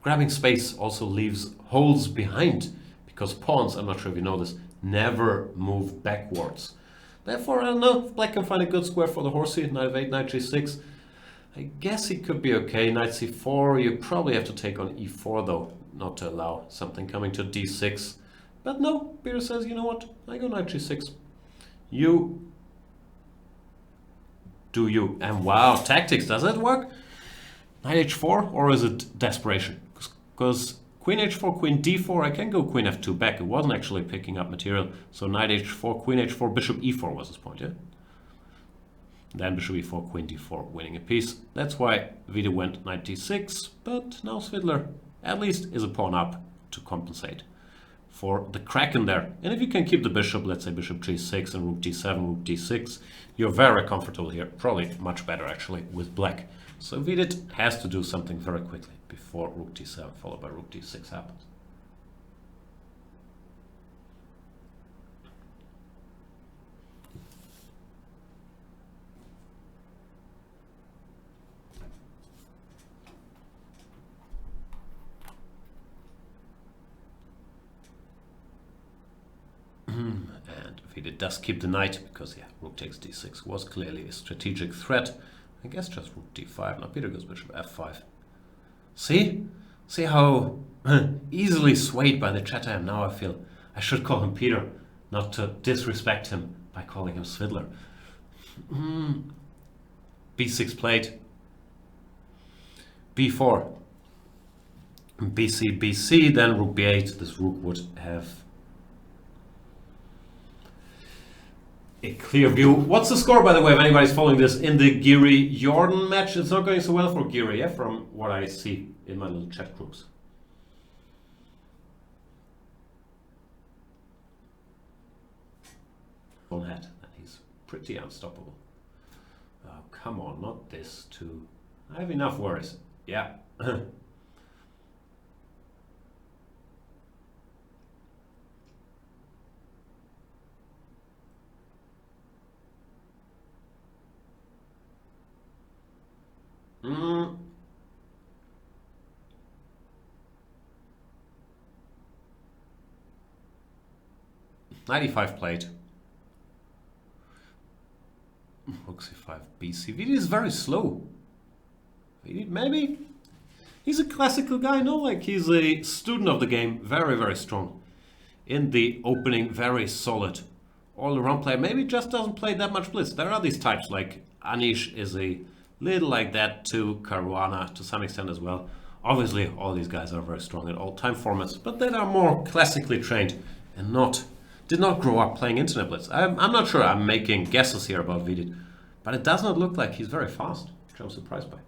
grabbing space also leaves holes behind, because pawns, I'm not sure if you know this, never move backwards. Therefore, I don't know if black can find a good square for the horsey. Knight of 8, knight g6. I guess he could be okay. Knight c4, you probably have to take on e4 though, not to allow something coming to d6. But no, Peter says, you know what, I go knight g6. You do you. And wow, tactics, does that work? Knight h4, or is it desperation? Because queen h4, queen d4, I can go queen f2 back. It wasn't actually picking up material. So knight h4, queen h4, bishop e4 was his point, yeah? Then bishop e4, queen d4, winning a piece. That's why Vidit went knight d6, but now Svidler at least is a pawn up to compensate for the crack in there. And if you can keep the bishop, let's say bishop g6 and rook d7, rook d6, you're very comfortable here. Probably much better actually with black. So Vidit has to do something very quickly before rook d7 followed by rook d6 happens. And Vidit does keep the knight, because yeah, rook takes d6 was clearly a strategic threat. I guess just rook d5. Now Peter goes bishop f5. See? See how easily swayed by the chat I am now. I feel I should call him Peter, not to disrespect him by calling him Svidler. b6 played. b4. bc, bc, then rook b8. This rook would have a clear view. What's the score, by the way, if anybody's following this in the Giri-Jordan match? It's not going so well for Giri, yeah, from what I see in my little chat groups. On that, and he's pretty unstoppable. Oh, come on, not this too. I have enough worries. Yeah. Mm. 95 played. Rook c5, bc. Vidit is very slow. Vidit, maybe he's a classical guy, no? Like he's a student of the game, very, very strong. In the opening, very solid. All-around player, maybe just doesn't play that much blitz. There are these types, like Anish is a little like that too, Caruana to some extent as well. Obviously, all these guys are very strong in all-time formats, but they are more classically trained and did not grow up playing internet blitz. I'm not sure, I'm making guesses here about Vidit, but it does not look like he's very fast, which I'm surprised by.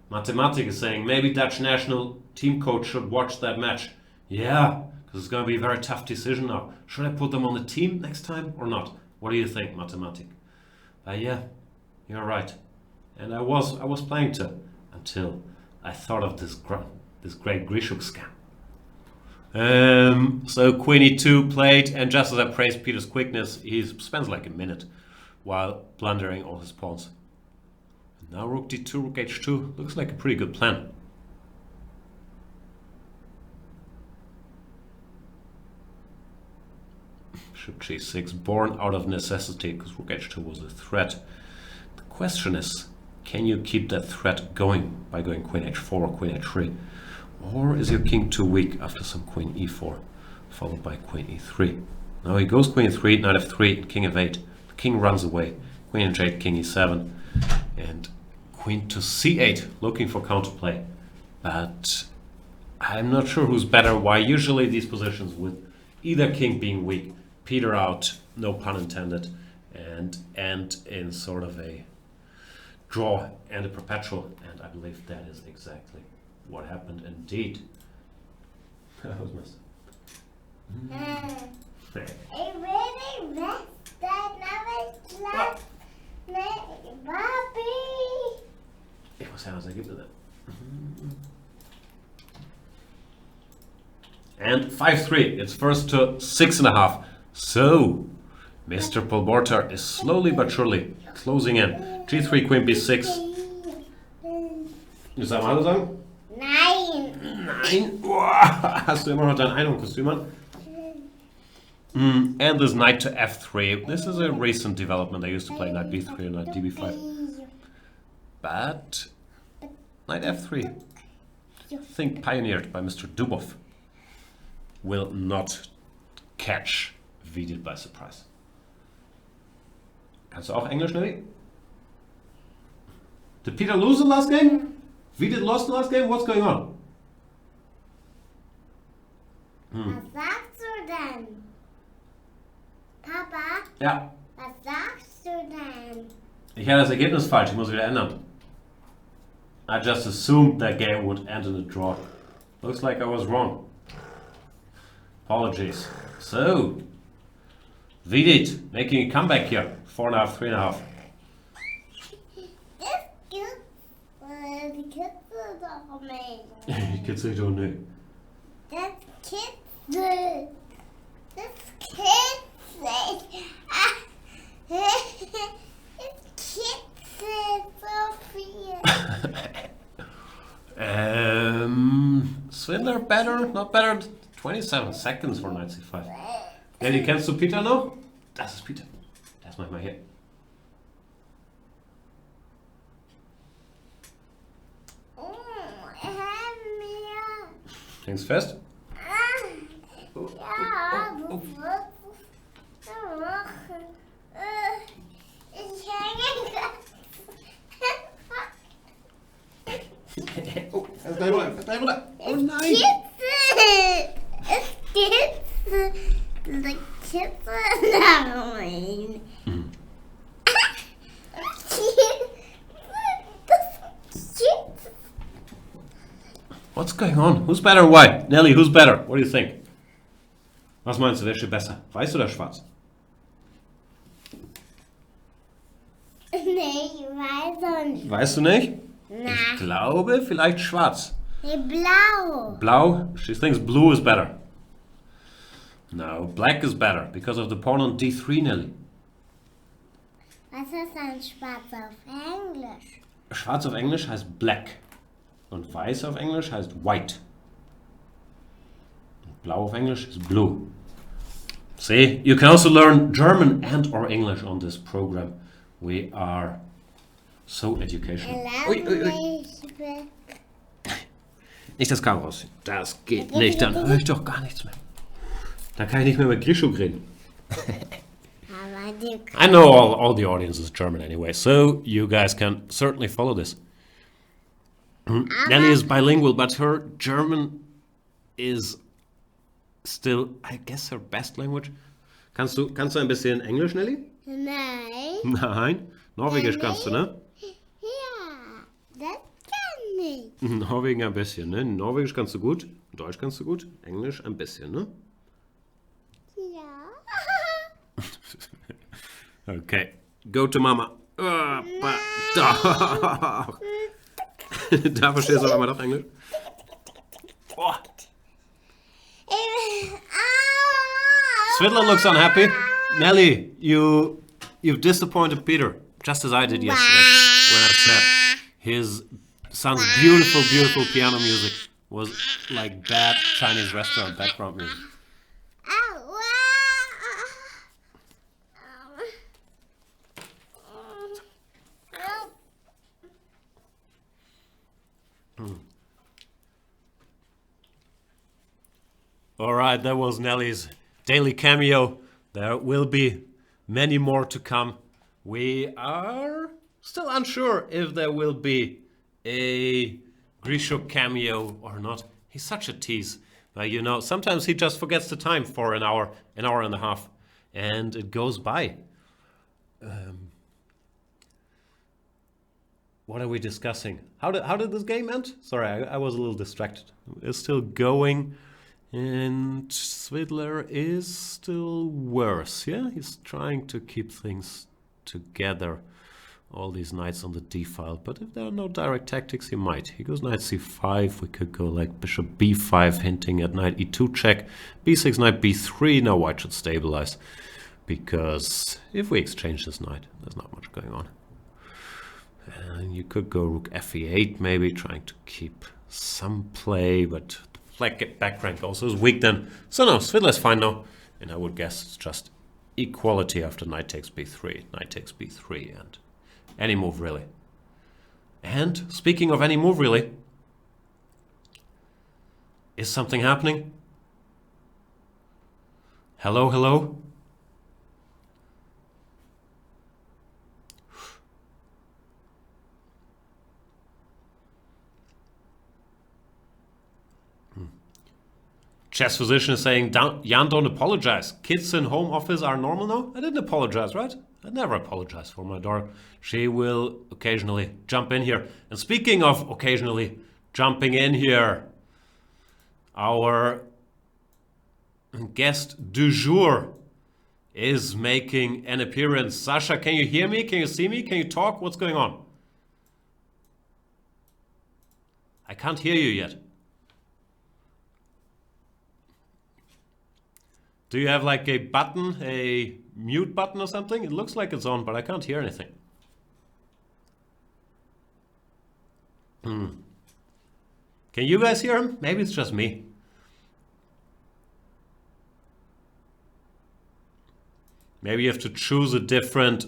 Mathematic is saying maybe Dutch national team coach should watch that match. Yeah, because it's going to be a very tough decision now. Should I put them on the team next time or not? What do you think, Mathematic? Yeah, you're right. And I was planning to, until I thought of this great Grishuk scam. So Queen e2 played, and just as I praised Peter's quickness, he spends like a minute while blundering all his pawns. Now rook d2, rook h2, looks like a pretty good plan. Bishop g6, born out of necessity, because rook h2 was a threat. The question is, can you keep that threat going by going queen h4 or queen h3? Or is your king too weak after some queen e4, followed by queen e3? Now he goes queen e3, knight f3, king f8. The king runs away. Queen h8, king e7, and queen to c8, looking for counterplay. But I'm not sure who's better. Why usually these positions with either king being weak peter out, no pun intended, and end in sort of a draw and a perpetual. And I believe that is exactly what happened indeed. That was missed. I really missed that. Now it's left. Bobby! Ich muss ja was Ergebnis. And 5-3. It's first to 6.5. So, Mr. Polborter is slowly but surely closing in. G3, Queen B6. Willst du am Hallo sagen? Nein! Nein! Boah, hast du immer noch dein Einhornkostüm an? And this knight to f3. This is a recent development. I used to play knight b3 and knight db5. But knight f3, I think pioneered by Mr. Dubov, will not catch Vidit by surprise. Kannst du auch Englisch, Nelly? Did Peter lose the last game? Vidit lost the last game? What's going on? Was sagst du denn? Papa, Ja, was sagst du denn? ich hatte das Ergebnis falsch. Ich muss wieder ändern. I just assumed that game would end in a draw. Looks like I was wrong. Apologies. So, Vidit making a comeback here. 4.5, 3.5. Das gibt's, die Kitzel doch nicht. Die Kitzel doch nicht. Das kitzelt. Das kitzelt. Es kitzelt so viel. Svidler better, not better. 27 seconds for knight c5. Nelly, kennst du Peter noch? Das ist Peter. Der ist manchmal hier. Mir. Hängst fest? Ja, du wirst es machen. Ich hänge ganz. Oh, fest gleich runter, fest gleich runter. Oh nein! Kitzel! Es kitzelt. Das kitzelt nein. Das kitzelt. What's going on? Who's better and why? Nelly, who's better? What do you think? Was meinst du, wer steht besser? Weiß oder schwarz? Nee, ich weiß auch nicht. Weißt du nicht? Na, Ich glaube, vielleicht schwarz. nee, blau. Blau? She thinks blue is better. No, black is better because of the pawn on d3, Nelly. Was ist denn schwarz auf Englisch? Schwarz auf Englisch heißt black. Und weiß auf Englisch heißt white. Und blau auf Englisch ist blue. See, you can also learn German and or English on this program. We are so educational. Ui, ui, ui. Nicht das Kabel raus. Das geht nicht, dann höre ich doch gar nichts mehr. Dann kann ich nicht mehr mit Grischuk reden. Aber die I know all the audience is German anyway, so you guys can certainly follow this. Nelly is bilingual, but her German is still, I guess, her best language. Kannst du ein bisschen Englisch, Nelly? Nein. Nein. Norwegisch kannst du, ne? Ja, das kann ich. Norwegen ein bisschen, ne? Norwegisch kannst du gut, Deutsch kannst du gut, Englisch ein bisschen, ne? Ja. Okay, go to Mama. Doch. Da verstehst du aber doch Englisch. Oh. Svidler looks unhappy. Nelly, you've disappointed Peter, just as I did yesterday when I said his son's beautiful, beautiful piano music was like bad Chinese restaurant background music. right, that was Nelly's daily cameo. There will be many more to come. We are still unsure if there will be a Grishuk cameo or not. He's such a tease. You know, sometimes he just forgets the time for an hour and a half, and it goes by. What are we discussing? How did this game end? Sorry, I was a little distracted. It's still going, and Svidler is still worse. Yeah, he's trying to keep things together. All these knights on the d file, but if there are no direct tactics, he might. He goes knight c5. We could go like bishop b5, hinting at knight e2 check. b6, knight b3. Now white should stabilize, because if we exchange this knight, there's not much going on. And you could go rook fe8, maybe trying to keep some play, but the back rank also is weak then. So no, Svidler's fine now, and I would guess it's just equality after knight takes b3, and any move really. And speaking of any move really, is something happening? Hello, hello? Chess physician is saying, Jan, don't apologize. Kids in home office are normal now? I didn't apologize, right? I never apologize for my daughter. She will occasionally jump in here. And speaking of occasionally jumping in here, our guest du jour is making an appearance. Sasha, can you hear me? Can you see me? Can you talk? What's going on? I can't hear you yet. Do you have like a button, a mute button or something? It looks like it's on, but I can't hear anything. Can you guys hear him? Maybe it's just me. Maybe you have to choose a different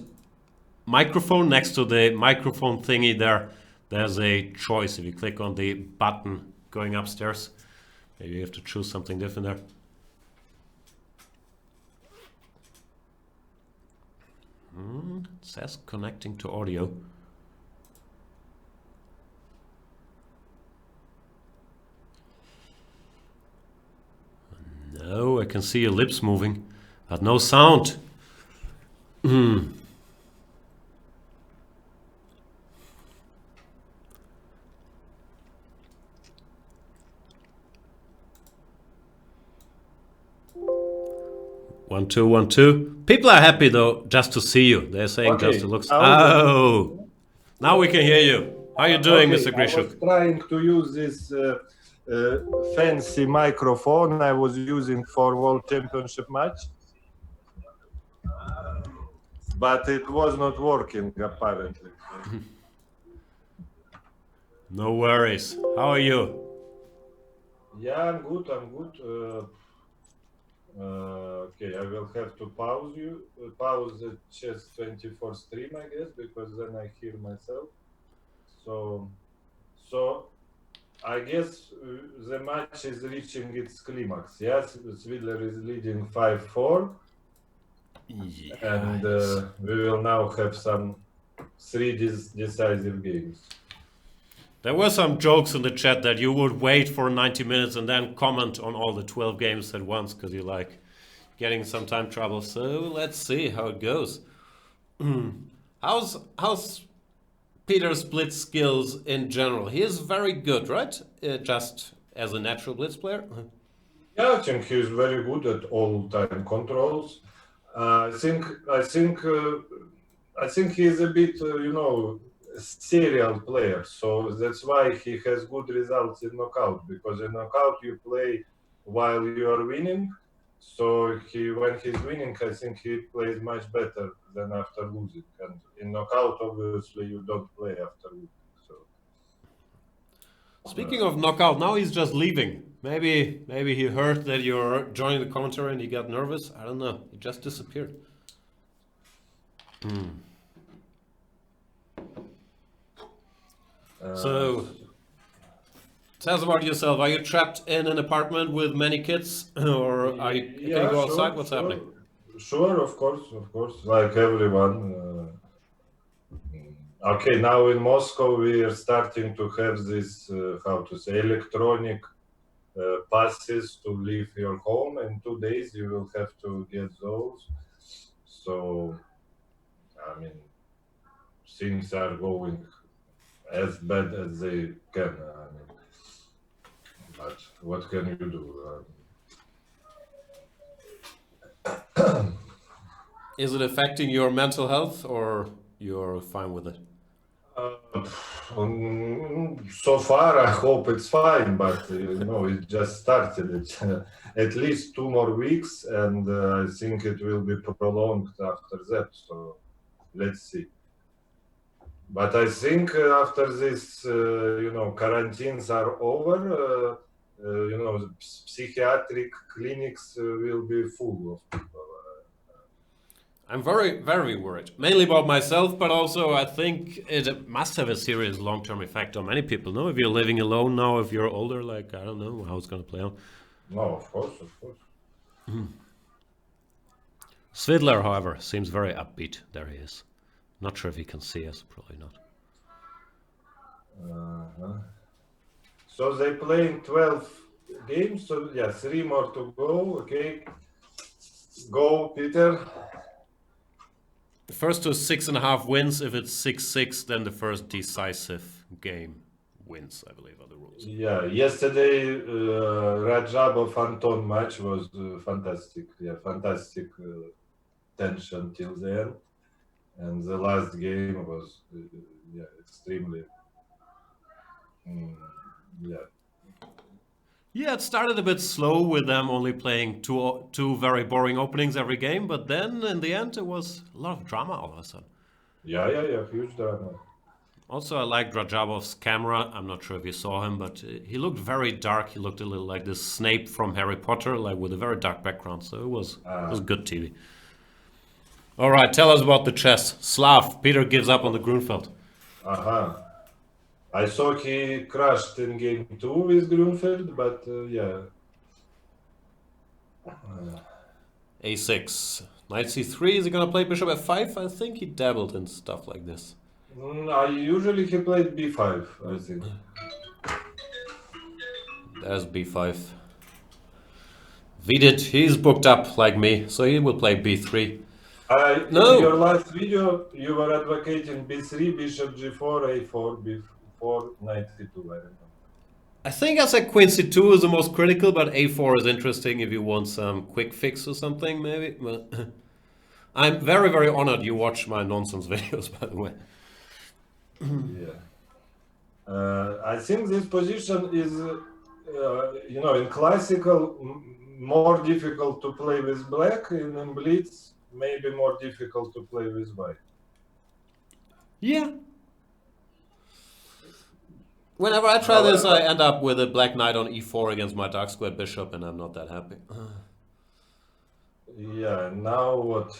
microphone. Next to the microphone thingy there, there's a choice. If you click on the button going upstairs, maybe you have to choose something different there. It says connecting to audio. No, I can see your lips moving, but no sound. 1 2 1 2. People are happy though just to see you. They're saying okay. Just to look. Oh, now we can hear you. How are you doing, Mr. Grishuk? I was trying to use this fancy microphone I was using for World Championship match, but it was not working apparently. No worries. How are you? Yeah, I'm good. Okay, I will have to pause the chess 24 stream, I guess, because then I hear myself. So I guess the match is reaching its climax. Yes, Svidler is leading 5-4, yeah, and we will now have some 3 decisive games. There were some jokes in the chat that you would wait for 90 minutes and then comment on all the 12 games at once because you like getting some time trouble. So let's see how it goes. How's Peter's blitz skills in general? He is very good, right? Just as a natural blitz player? Yeah, I think he's very good at all time controls. I think he's a bit, serial player, so that's why he has good results in knockout, because in knockout you play while you are winning, so when he's winning, I think he plays much better than after losing, and in knockout obviously you don't play after losing. So speaking of knockout, now he's just leaving. Maybe he heard that you're joining the commentary and he got nervous. I don't know, he just disappeared. So Tell us about yourself. Are you trapped in an apartment with many kids, or can you Yeah, go sure, outside? What's happening? sure, of course, like everyone. Okay, now in Moscow we are starting to have this, how to say, electronic passes to leave your home. In 2 days you will have to get those. So, I mean, things are going as bad as they can. I mean, but what can you do? Is it affecting your mental health, or you're fine with it? So far, I hope it's fine, but it just started. It's at least 2 more weeks, and I think it will be prolonged after that. So let's see. But I think after this, quarantines are over, psychiatric clinics will be full of people. I'm very, very worried. Mainly about myself, but also I think it must have a serious long-term effect on many people. No, if you're living alone now, if you're older, like I don't know how it's going to play out. No, of course, of course. Svidler, however, seems very upbeat. There he is. Not sure if he can see us. Probably not. Uh-huh. So they playing 12 games. So yeah, 3 more to go. Okay, go, Peter. The first to 6.5 wins. If it's 6-6, then the first decisive game wins, I believe, are the rules. Yeah, yesterday Rajabov Anton match was fantastic. Yeah, fantastic tension till the end, and the last game was extremely. Yeah. Yeah, it started a bit slow with them only playing two very boring openings every game, but then in the end it was a lot of drama all of a sudden. Yeah, huge drama. Also, I liked Rajabov's camera. I'm not sure if you saw him, but he looked very dark. He looked a little like this Snape from Harry Potter, like with a very dark background. So it was good TV. All right, tell us about the chess. Slav, Peter gives up on the Grunfeld. Aha. I saw he crashed in game 2 with Grunfeld, but yeah. A6. Knight c3. Is he going to play bishop f5? I think he dabbled in stuff like this. Usually he played b5, I think. There's b5. Vidit, he's booked up like me, so he will play b3. No. In your last video, you were advocating b3, bishop g4, a4, b4, knight c2, I remember. I think I said queen c2 is the most critical, but a4 is interesting if you want some quick fix or something, maybe. But I'm very, very honored you watch my nonsense videos, by the way. Yeah. I think this position is, in classical, more difficult to play with black. In blitz, maybe more difficult to play with white. Yeah. Whenever I try this, I end up with a black knight on e4 against my dark squared bishop, and I'm not that happy. Yeah, now what?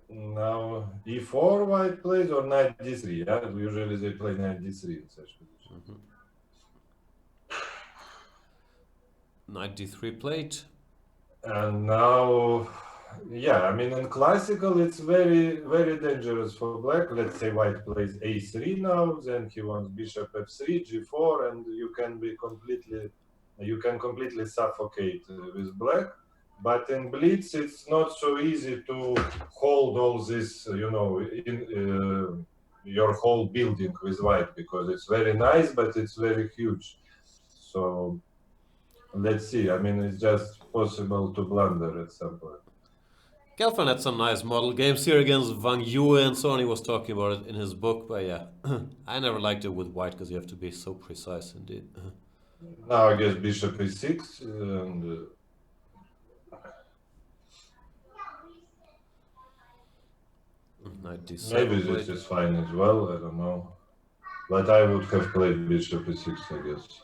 Now e4 white plays or knight d3, yeah? Usually they play knight d3 in such positions. Knight d3 played. And now, yeah, I mean, in classical, it's very, very dangerous for black. Let's say white plays a3 now, then he wants bishop f3, g4, and you can completely suffocate with black. But in blitz, it's not so easy to hold all this, in your whole building with white, because it's very nice, but it's very huge. So let's see. I mean, it's just possible to blunder at some point. Gelfand had some nice model games here against Wang Yue and so on. He was talking about it in his book, but yeah, I never liked it with white because you have to be so precise indeed. Now I guess bishop e6 and Knight d7. maybe this is fine as well. I don't know, but I would have played bishop e6, I guess.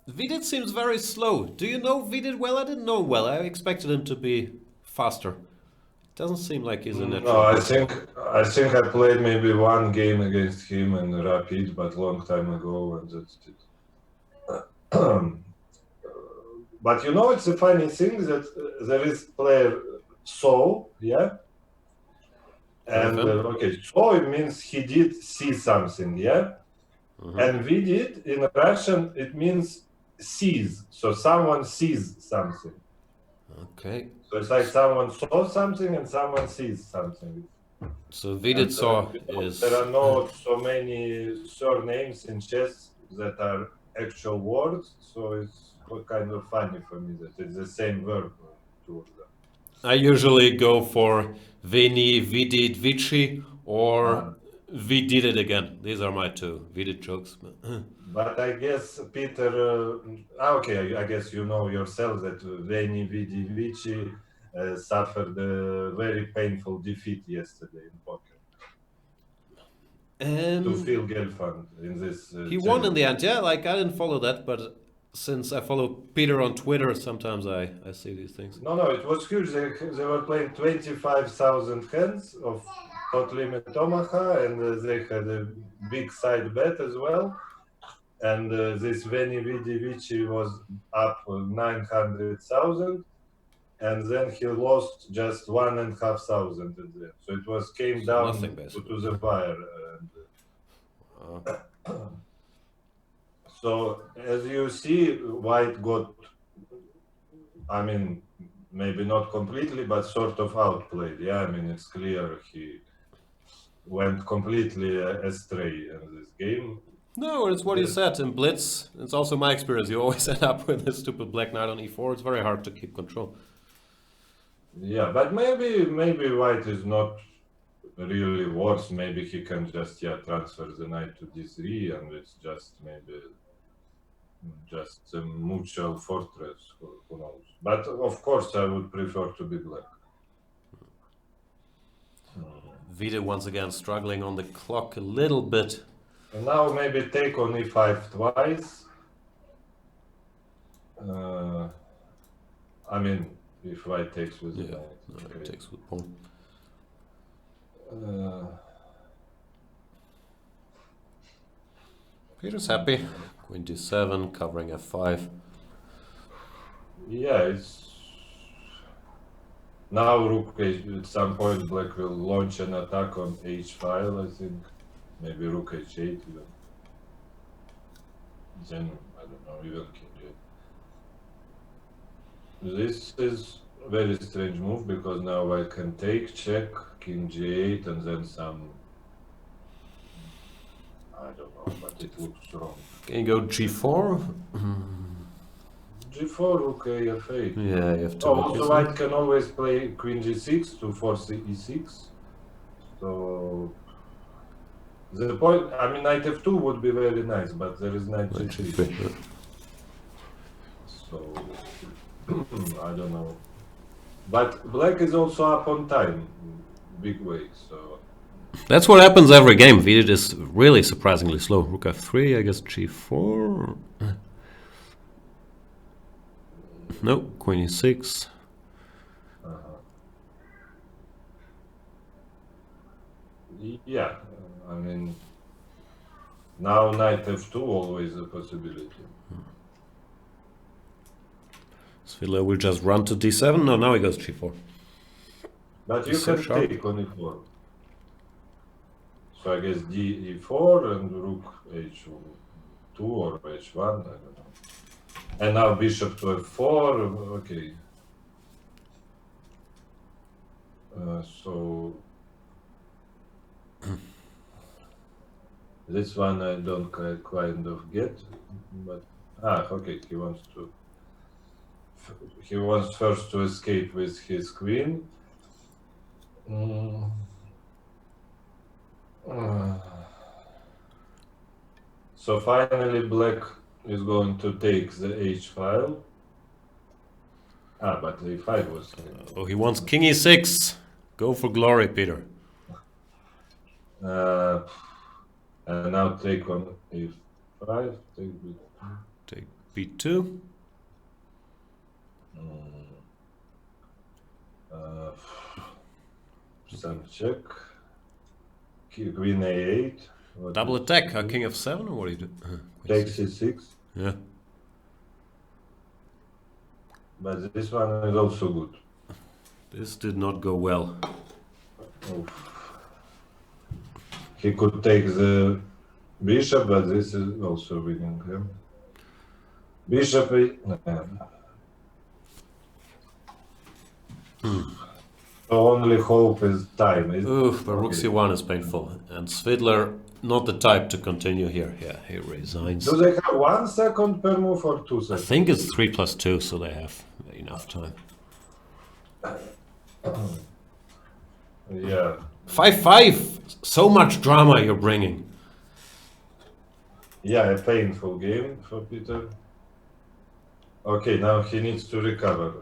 Vidit seems very slow. Do you know Vidit well? I didn't know him well. I expected him to be faster. Doesn't seem like he's a No, natural. I think I played maybe one game against him in Rapid, but long time ago, and that's it. But you know, it's a funny thing that there is player so, yeah, and okay, so it means he did see something, yeah, and Vidit in Russian it means sees, so someone sees something. Okay. So it's like someone saw something and someone sees something. So Vidit saw is. There are not so many surnames in chess that are actual words, so it's kind of funny for me that it's the same verb, two of them. I usually go for Veni, Vidit, Vici, or we did it again. These are my two Vidit jokes. But I guess Peter, okay, I guess you know yourself that Veni Vidi Vici suffered a very painful defeat yesterday in poker to Phil Gelfand in this. He won in the end, yeah. Like I didn't follow that, but since I follow Peter on Twitter, sometimes I see these things. No, it was huge. They were playing 25,000 hands of hot limit Omaha, and they had a big side bet as well. And this Veni Vidi Vici was up 900,000, and then he lost just 1,500 at the end. So it was came So down nothing, to the wire. So as you see, White got, I mean, maybe not completely, but sort of outplayed. Yeah, I mean, it's clear he went completely astray in this game. No, it's what you said in Blitz. It's also my experience. You always end up with a stupid black knight on e4. It's very hard to keep control. Yeah, but maybe White is not really worse. Maybe he can just transfer the knight to d3, and it's just maybe just a mutual fortress. Who knows? But of course, I would prefer to be black. Vidit once again struggling on the clock a little bit. And now maybe take on e5 twice. I mean, if White takes with the knight. No, it takes with pawn. Peter's happy. Queen d7, covering f5. Yeah, it's now Rook at some point Black will launch an attack on h5, I think. Maybe Rook h8 even. Then I don't know, even King 8. This is a very strange move because now White can take, check, King g8, and then some. I don't know, but it looks wrong. Can you go g4? G4, Rook a f8. Yeah, you have to. Also, White can always play Queen g6 to force e6. So the point, I mean, knight f2 would be very nice, but there is knight g3. So I don't know. But Black is also up on time, big way. So that's what happens every game. Vidit is really surprisingly slow. Rook f3, I guess g4. No, Queen e6. Yeah, I mean, now knight f2 always a possibility. Svidler will just run to d7. No, now he goes g4. But you can take on e4. So I guess d e4 and rook h2 or h1, I don't know. And now bishop to f4, okay. So this one I don't kind of get, but okay, he wants first to escape with his queen. So finally Black is going to take the h file. But a5 was. Oh, he wants king e6. Go for glory, Peter. And now take on a5. Take b2. some check. Queen a8. Double attack, king f7, or what do you do? Take c6. Yeah. But this one is also good. This did not go well. Oof. He could take the bishop, but this is also winning him. Bishop. So only hope is time. Oof, but Rook c1 is painful. And Svidler, not the type to continue here. Yeah, he resigns. Do they have 1 second per move or 2 I seconds? think it's 3+2, so they have enough time. Yeah. 5-5! So much drama you're bringing. Yeah, a painful game for Peter. Okay, now he needs to recover.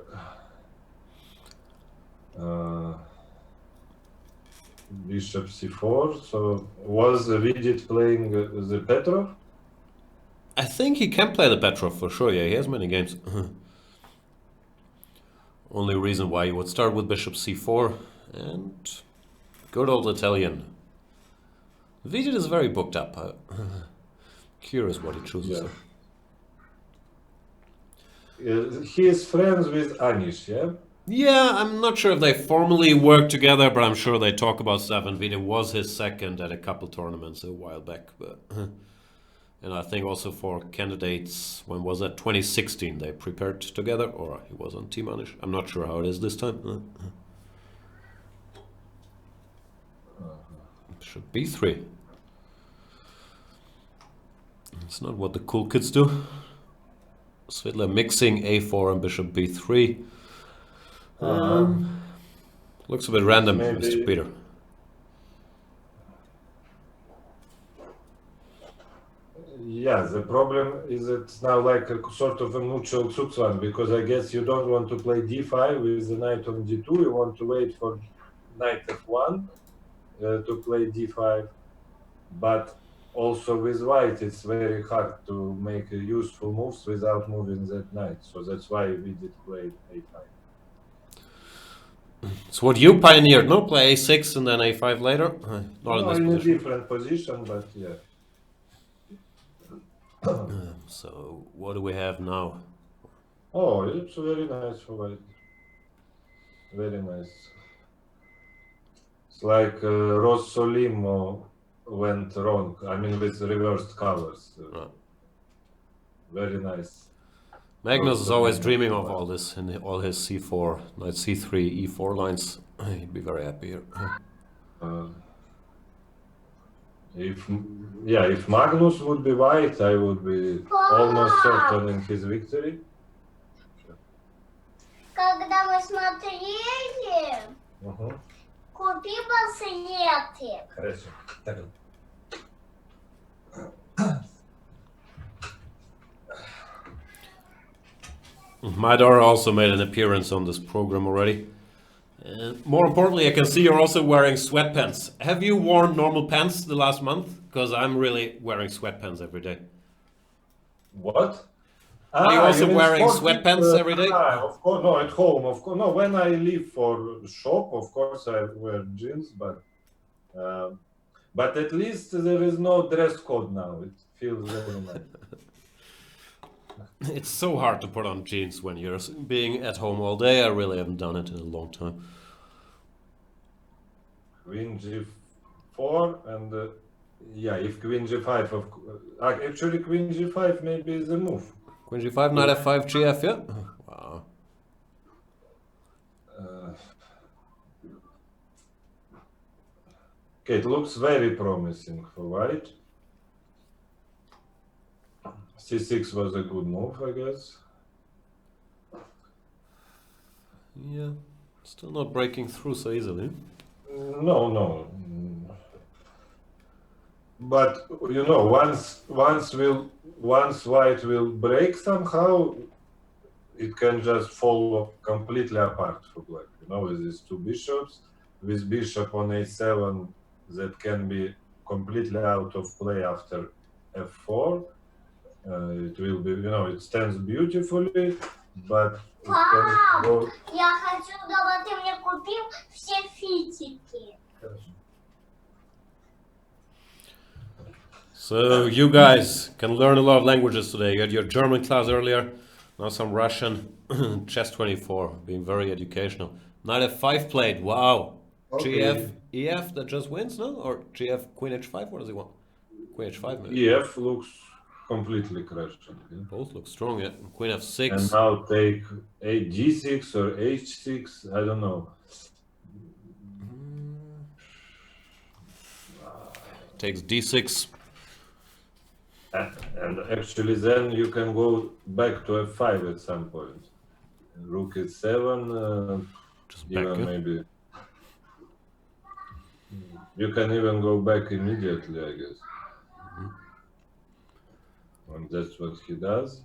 Bishop c4. So was Vidit playing the Petrov? I think he can play the Petrov for sure. Yeah, he has many games. Only reason why you would start with Bishop c4 and good old Italian. Vidit is very booked up. Curious what he chooses. Yeah. He is friends with Anish, yeah? Yeah, I'm not sure if they formally work together, but I'm sure they talk about stuff. And Vidit was his second at a couple tournaments a while back. But and I think also for candidates, when was that? 2016, they prepared together, or he was on Team Anish. I'm not sure how it is this time. Bishop b3. It's not what the cool kids do. Svidler mixing a4 and bishop b3. Looks a bit random, maybe. Mr. Peter. Yeah, the problem is it's now like a sort of a mutual Zugzwang, because I guess you don't want to play d5 with the knight on d2, you want to wait for knight f1 to play d5, but also with white it's very hard to make useful moves without moving that knight, so that's why we did play a5. It's what you pioneered, no? Play a6 and then a5 later? Not No, in in this a position. different position, but yeah. So, what do we have now? Oh, it's very nice for white. Very nice. It's like Rossolimo went wrong. I mean, with reversed colors. Very nice. Magnus is always dreaming of all this in all his c4, knight c3, e4 lines. He'd be very happy here. If Magnus would be white, I would be almost certain in his victory. Когда мы смотрели, купи браслеты. Хорошо. My daughter also made an appearance on this program already. And more importantly, I can see you're also wearing sweatpants. Have you worn normal pants the last month? Because I'm really wearing sweatpants every day. What? Are you also mean wearing sport sweatpants every day? Of course, no, at home, of course. No, when I leave for shop, of course I wear jeans, but at least there is no dress code now. It feels very nice. It's so hard to put on jeans when you're being at home all day. I really haven't done it in a long time. Queen g4 and if queen g5, actually queen g5 maybe is a move. Queen g5, knight f5, gf, yeah? Wow. Okay, it looks very promising for white. c6 was a good move, I guess. Yeah, still not breaking through so easily. No. But you know, once white will break somehow, it can just fall completely apart for black. You know, with these two bishops, with bishop on a7, that can be completely out of play after f4. It will be, you know, it stands beautifully, but it can Пап, go. я хочу, чтобы ты мне купил все фитики. So you guys can learn a lot of languages today. You had your German class earlier, now some Russian. Chess 24, being very educational. Knight f5 played. Wow. Okay. GF, EF that just wins, no? Or GF Queen h5? What does he want? Queen h5 maybe. EF looks completely crashed. Yeah? Both look strong, yeah. Queen And f6. now take G6 or H6. I don't know. Takes d6. And actually, then you can go back to f5 at some point. Rook e7, Just back, even yeah? maybe. You can even go back immediately, I guess. And that's what he does.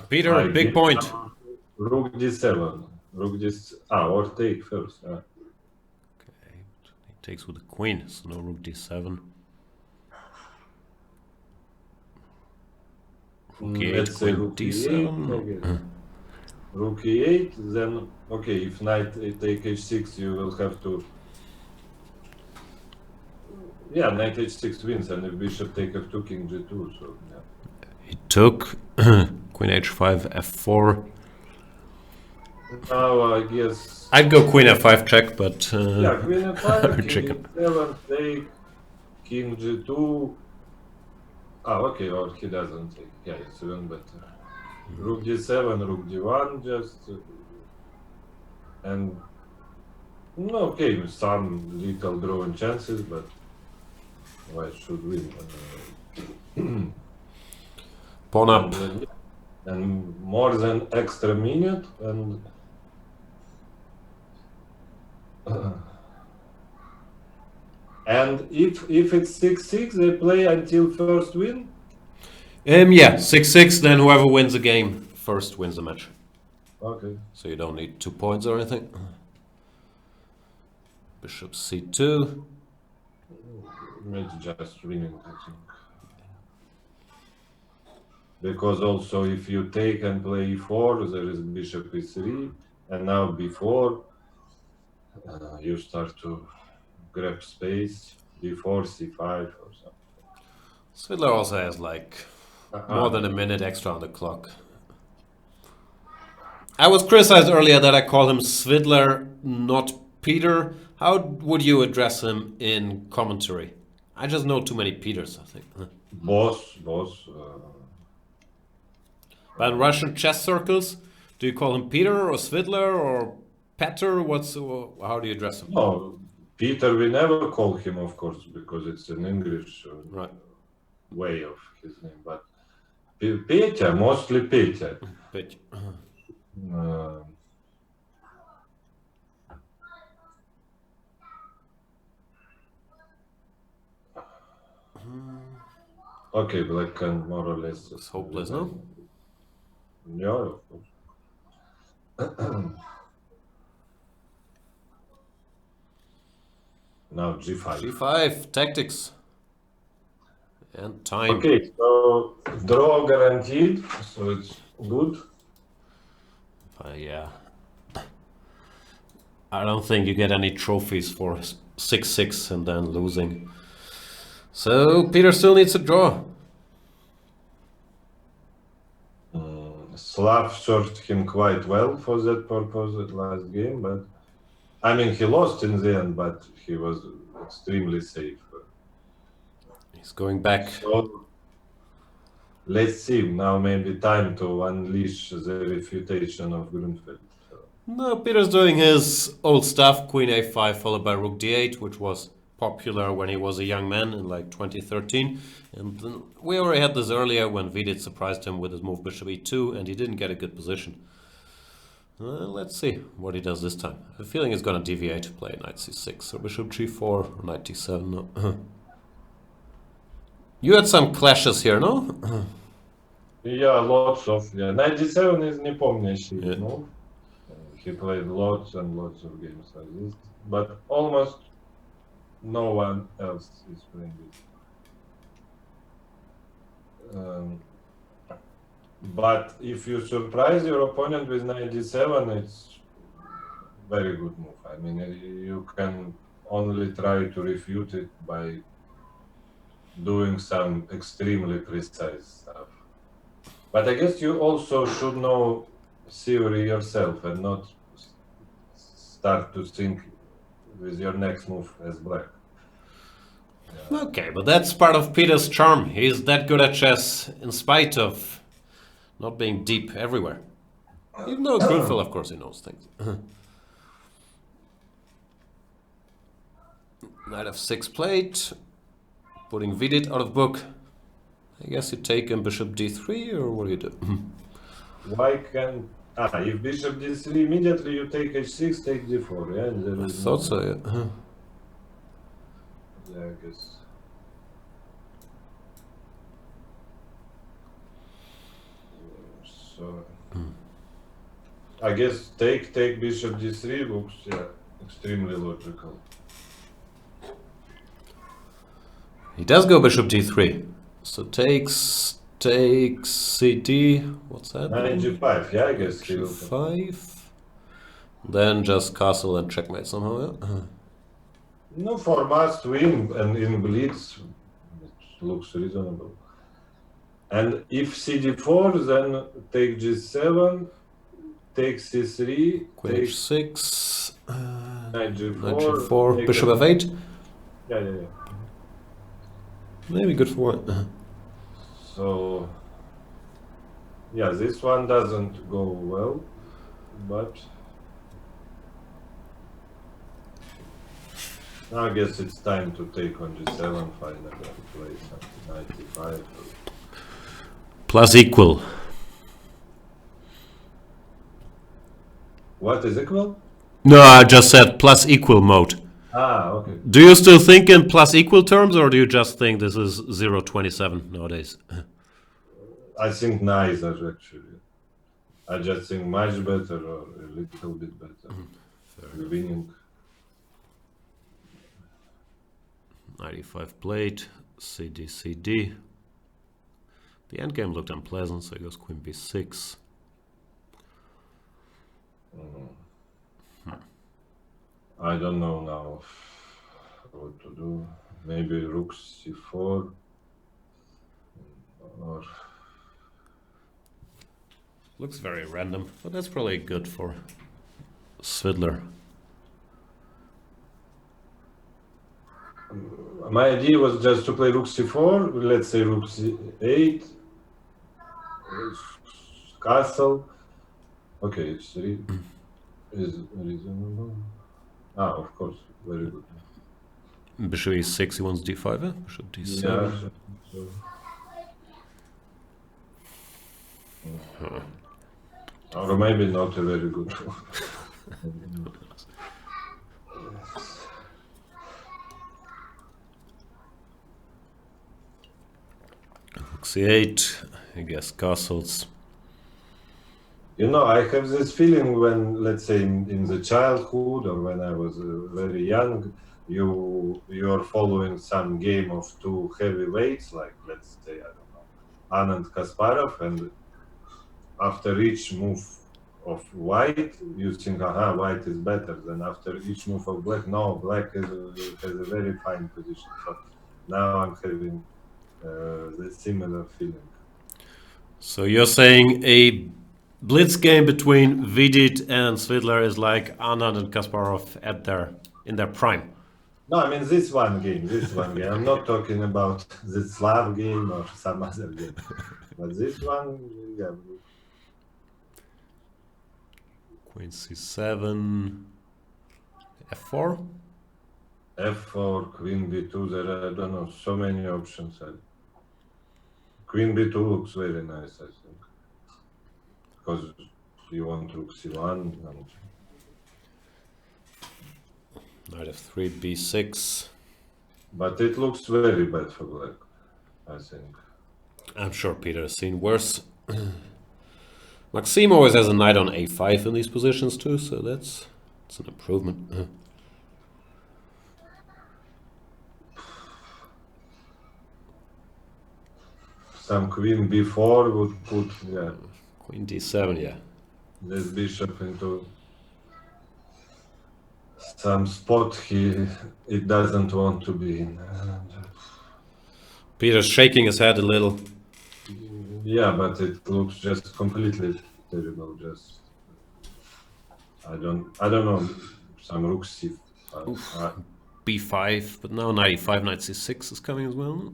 Peter, I big give point. some Rook d7. Rook d6. Or take first. Okay. He takes with the queen, so no rook d7. Rook e8, Let's say queen rook d7. e8, I guess. Rook e8, then, okay, if knight take h6, you will have to... Yeah, knight h6 wins, and if bishop take f2, king g2, so, yeah. He took queen h5, f4. Now, I guess... I'd go queen f5 check, but... yeah, queen f5, king chicken. e7, take, king g2... okay, or he doesn't take. Yeah, it's even better. Rook d7, rook d1, just... and... no, okay, some little drawing chances, but... white should win. Pawn up. And more than extra minute, and... and if it's 6-6, they play until first win? Yeah, 6-6, then whoever wins the game first wins the match. Okay. So you don't need 2 points or anything. Bishop c2. It's just winning, I think. Because also if you take and play e4, there is bishop e3, and now b4, you start to grab space, d4, c5 or something. Svidler also has like more than a minute extra on the clock. I was criticized earlier that I call him Svidler, not Peter. How would you address him in commentary? I just know too many Peters, I think. Boss. But in Russian chess circles, do you call him Peter or Svidler or Petter? How do you address him? No, Peter, we never call him, of course, because it's an English Right. way of his name. But Petya, mostly Petya. But, okay, black can more or less. it's hopeless, no? Yeah, of course. Now g5. G5, tactics. And time. Okay, so draw guaranteed, so it's good. Yeah. I don't think you get any trophies for 6-6 and then losing. So Peter still needs a draw. Slav served him quite well for that purpose at last game, but I mean he lost in the end, but he was extremely safe. He's going back. So let's see, now maybe time to unleash the refutation of Grunfeld. No, Peter's doing his old stuff, queen a5 followed by rook d8, which was popular when he was a young man in like 2013. And then we already had this earlier when Vidit surprised him with his move bishop e2 and he didn't get a good position. Let's see what he does this time. I have a feeling he's going to deviate, play knight c6 or bishop g4 or knight d7. No. You had some clashes here, no? Yeah, lots of... Yeah. Knight d7 is непомнящий Yeah. move. He played lots and lots of games like this, but almost no one else is playing it. But if you surprise your opponent with knight d7, it's very good move. I mean, you can only try to refute it by doing some extremely precise stuff. But I guess you also should know theory yourself and not start to think with your next move as black. Okay, but that's part of Peter's charm. He's that good at chess in spite of not being deep everywhere. Even though Grunfeld, of course, he knows things. Knight f6 plate, putting Vidit out of book. I guess you take him bishop d3, or what do you do? Why can if bishop d3 immediately you take h6, take d4, yeah? And there I is thought so, yeah. Yeah, I guess. So I guess take bishop d3 looks extremely logical. He does go bishop d3. So takes cd. What's that? Knight g5, yeah, I guess he will. g5. Then just castle and checkmate somehow, yeah? No, for must win and in blitz it looks reasonable. And if cd4, then take g7, take c3, Queen take h6. knight g4, Knight g4. take Bishop a- f8. Yeah. Maybe good for one. So, yeah, this one doesn't go well, but I guess it's time to take on g7 finally and play something 95. Plus equal. What is equal? No, I just said plus equal mode. Okay. Do you still think in plus equal terms, or do you just think this is 0.27 nowadays? I think neither actually. I just think much better or a little bit better. Winning. 95 plate, CD. The endgame looked unpleasant, so he goes queen b6. I don't know now what to do. Maybe rook c4 or Looks very random, but that's probably good for Svidler. my idea was just to play rook c4, let's say rook c8, castle. Okay, h3 is reasonable. Of course, very good. Bishop e6, he wants d5, eh? Bishop d7. Yeah. Or maybe not a very good one. Rook c8, I guess castles. You know, I have this feeling when, let's say, in the childhood or when I was very young, you're following some game of two heavyweights, like let's say, I don't know, Anand Kasparov, and after each move of white, you think, white is better. Then after each move of black, no, black has a very fine position. So now I'm having the similar feeling. So you're saying a blitz game between Vidit and Svidler is like Anand and Kasparov in their prime. No, I mean this one game. I'm not talking about the Slav game or some other game. But this one, yeah. Queen c7, f4. F4, Queen B2, there are, I don't know, so many options. Queen B2 looks very nice, I think. Because you want Rook C1 and Knight f3, b6. but it looks very bad for black, I think. I'm sure Peter has seen worse. Maxime always has a knight on a5 in these positions too, so that's an improvement. some queen b4 would put Queen d7, yeah. this bishop into some spot it doesn't want to be in. Peter's shaking his head a little. Yeah, but it looks just completely terrible. Just I don't know. Some rook c5. b5, but now knight e5, knight c6 is coming as well.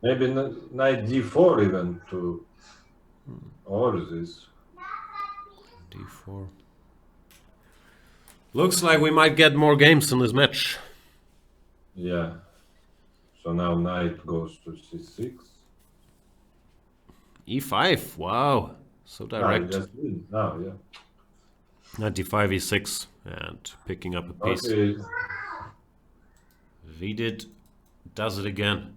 Maybe knight d4 even to or this. d4. Looks like we might get more games in this match. Yeah. So now knight goes to c6. e5, wow, so direct. Just win now, yeah. Knight d5, e6, and picking up a piece. Okay. Vidit does it again.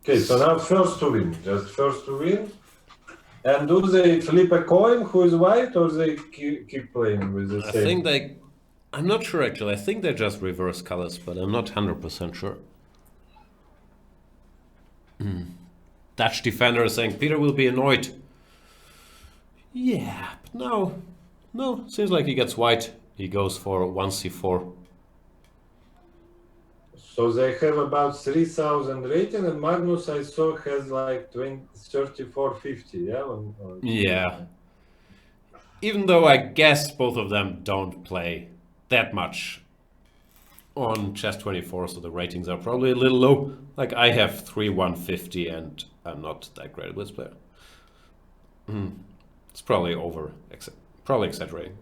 Okay, so now first to win, just first to win. And do they flip a coin who is white, or they keep playing with the same? I'm not sure actually. I think they're just reverse colors, but I'm not 100% sure. Dutch defender is saying Peter will be annoyed. Yeah, but no, seems like he gets white. He goes for 1c4. So they have about 3,000 rating, and Magnus I saw has like 3450, yeah? Yeah. Even though I guess both of them don't play that much on Chess24, so the ratings are probably a little low. Like I have 3150 and I'm not that great with this player. It's probably probably exaggerating.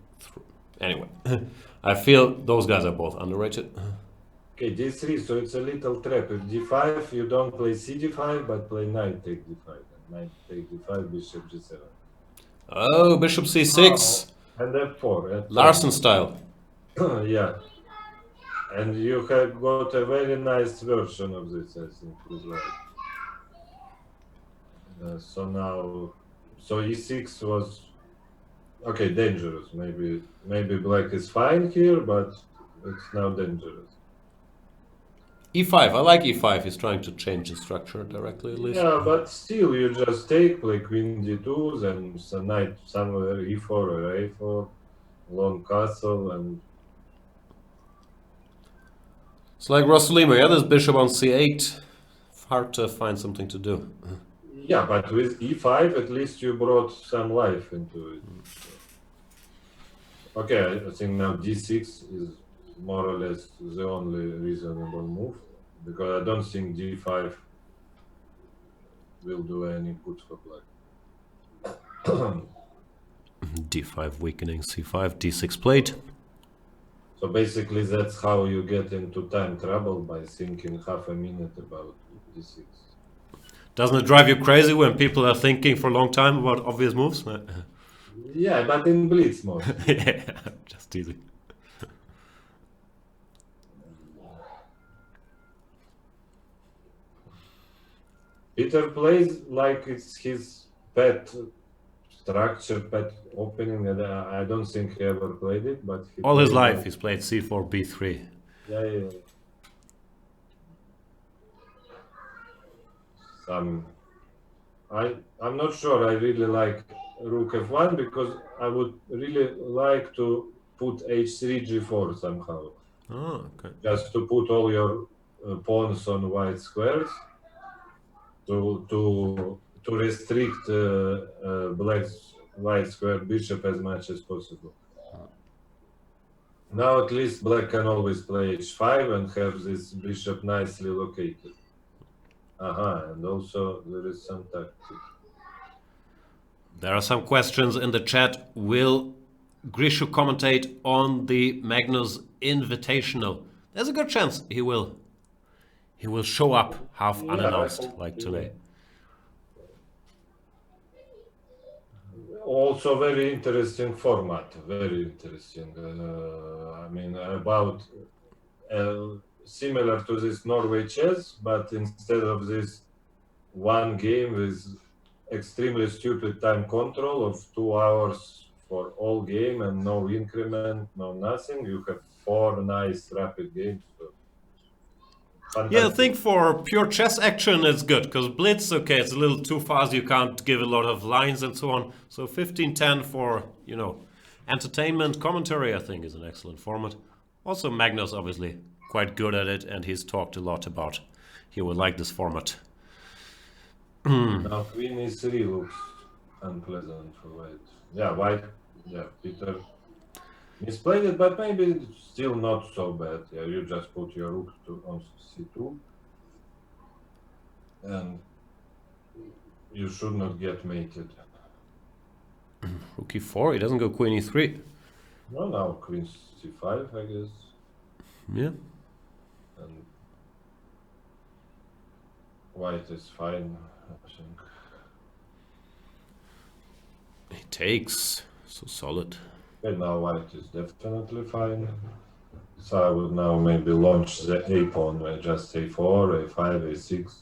Anyway, I feel those guys are both underrated. Okay, d3, so it's a little trap. If d5, you don't play cd5, but play knight take d5. And knight take d5, bishop g7. Oh, bishop c6. Oh, and f4. Larsen style. Yeah. And you have got a very nice version of this, I think, as well. So e6 was okay, dangerous. Maybe black is fine here, but it's now dangerous. e5, I like e5. He's trying to change the structure directly at least. Yeah, but still, you just play queen d2, then some knight somewhere e4 or a4, long castle, and it's like Rossolimo, yeah, this bishop on c8. Hard to find something to do. yeah, but with e5, at least you brought some life into it. Okay, I think now d6 is more or less the only reasonable move, because I don't think d5 will do any good for black. d5 weakening, c5, d6 plate. So basically that's how you get into time trouble, by thinking half a minute about d6. Doesn't it drive you crazy when people are thinking for a long time about obvious moves? Yeah, but in blitz mode. Yeah, just easy. Peter plays like it's his pet structure, pet opening, and I don't think he ever played it, but all his life he's played c4, b3. Yeah. I'm not sure I really like rook f1, because I would really like to put h3 g4 somehow. Oh, okay. Just to put all your pawns on white squares to restrict black's white square bishop as much as possible. Now at least black can always play h5 and have this bishop nicely located. And also there is some tactic. There are some questions in the chat. Will Grishu commentate on the Magnus Invitational? There's a good chance he will. He will show up half unannounced like today. Also very interesting format, very interesting. I mean, about similar to this Norway chess, but instead of this one game with extremely stupid time control of 2 hours for all game and no increment, no nothing, you have 4 nice rapid games. So Yeah, I think for pure chess action it's good, because Blitz, okay, it's a little too fast, you can't give a lot of lines and so on. So 15-10 for, you know, entertainment, commentary, I think is an excellent format. Also Magnus, obviously, quite good at it, and he's talked a lot about he would like this format. Now queen e3 looks unpleasant for white. Yeah, white, yeah, Peter misplayed it, but maybe it's still not so bad. Yeah, you just put your rook on c2, and you should not get mated. Rook e4, he doesn't go queen e3. No, now queen c5, I guess. Yeah. And white is fine, I think. He takes, so solid. Okay, now white is definitely fine. So I would now maybe launch the a pawn. I just a4, a5, a6.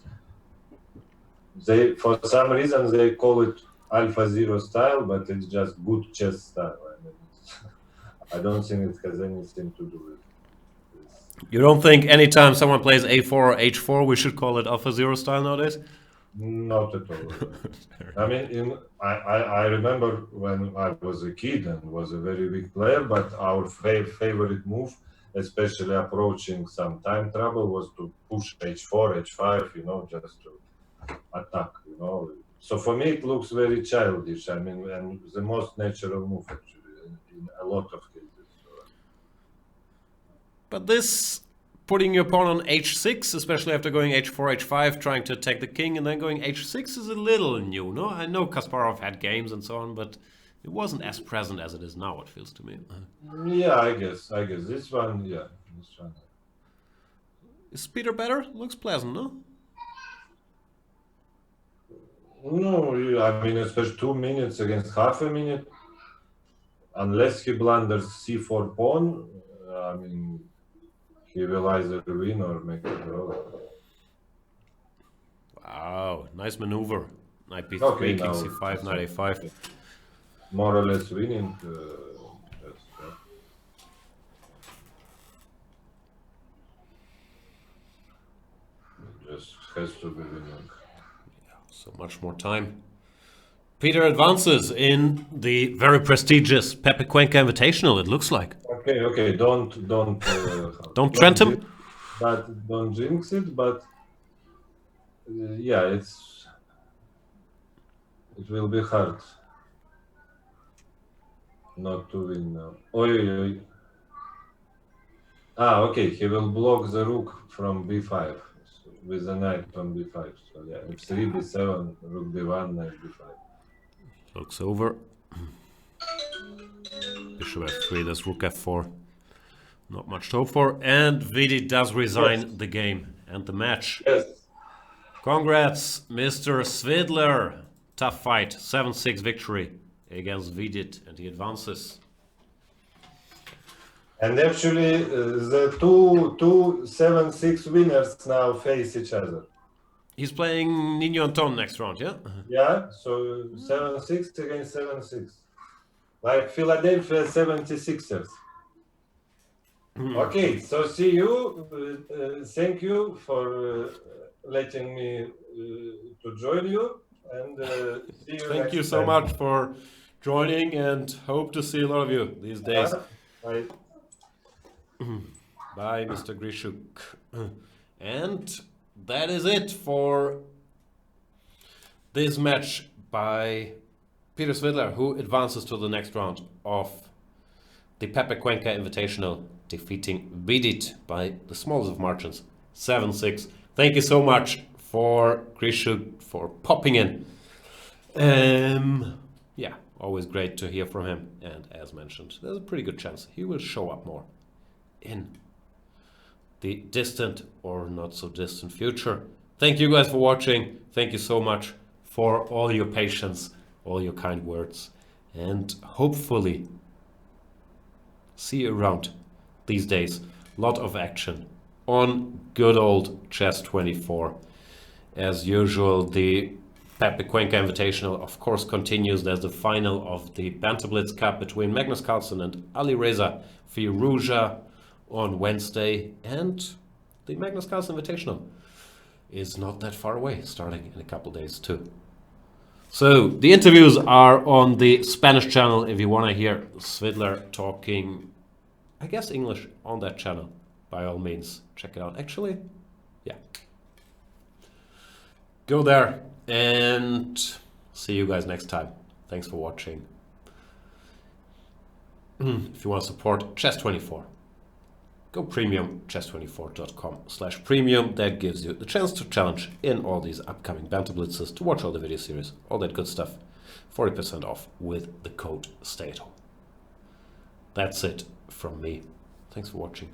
They, for some reason, they call it Alpha Zero style, but it's just good chess style. I mean, I don't think it has anything to do with this. You don't think anytime someone plays a4 or h4 we should call it Alpha Zero style nowadays? Not at all. I mean, I remember when I was a kid and was a very weak player, but our favorite move, especially approaching some time trouble, was to push h4, h5, you know, just to attack, you know. So for me, it looks very childish. I mean, and the most natural move actually in a lot of cases. But this putting your pawn on h6, especially after going h4, h5, trying to attack the king, and then going h6 is a little new, no? I know Kasparov had games and so on, but it wasn't as present as it is now, it feels to me. Yeah, I guess this one, yeah, this one. Is Peter better? Looks pleasant, no? No, I mean, especially 2 minutes against half a minute, unless he blunders c4 pawn, I mean, he will either win or make a draw. Wow, nice maneuver. Knight b3, Okay, king now, c5, knight a5. More or less winning. Just has to be winning. So much more time. Peter advances in the very prestigious Pepe Cuenca Invitational, it looks like. Okay, don't Don't trend him? But don't jinx it. But yeah, it will be hard not to win now. Oi. Okay, he will block the rook from b5 with the knight on b5. So yeah, f3, b7, rook b1, knight b5. Looks over. Bishop f3, there's rook f4. Not much to hope for. And Vidit does resign the game and the match. Yes. Congrats, Mr. Svidler. Tough fight. 7-6 victory against Vidit, and he advances. And actually, the two 7-6 winners now face each other. He's playing Nino Anton next round, yeah? Yeah, so 7-6 against 7-6. Like Philadelphia 76ers. Okay, so see you. Thank you for letting me to join you. And see you Thank next you so time. much for joining, and hope to see a lot of you these days. Bye. Bye, Mr. Grishuk. And that is it for this match by Peter Svidler, who advances to the next round of the Pepe Cuenca Invitational, defeating Vidit by the smallest of margins, 7-6. Thank you so much for Grishuk for popping in. Yeah, always great to hear from him. And as mentioned, there's a pretty good chance he will show up more in the distant or not so distant future. Thank you guys for watching. Thank you so much for all your patience, all your kind words, and hopefully see you around these days. Lot of action on good old Chess 24. As usual, the Pepe Cuenca Invitational of course continues. There's the final of the Banter Blitz Cup between Magnus Carlsen and Ali Reza Firouzja on Wednesday, and the Magnus Carlsen Invitational is not that far away, starting in a couple days too. So the interviews are on the Spanish channel if you want to hear Svidler talking, I guess, English on that channel. By all means, check it out. Actually, yeah. Go there and see you guys next time. Thanks for watching. If you want to support Chess24, go premium, chess24.com/premium. That gives you the chance to challenge in all these upcoming banter blitzes, to watch all the video series, all that good stuff. 40% off with the code STAYATHOME. That's it from me. Thanks for watching.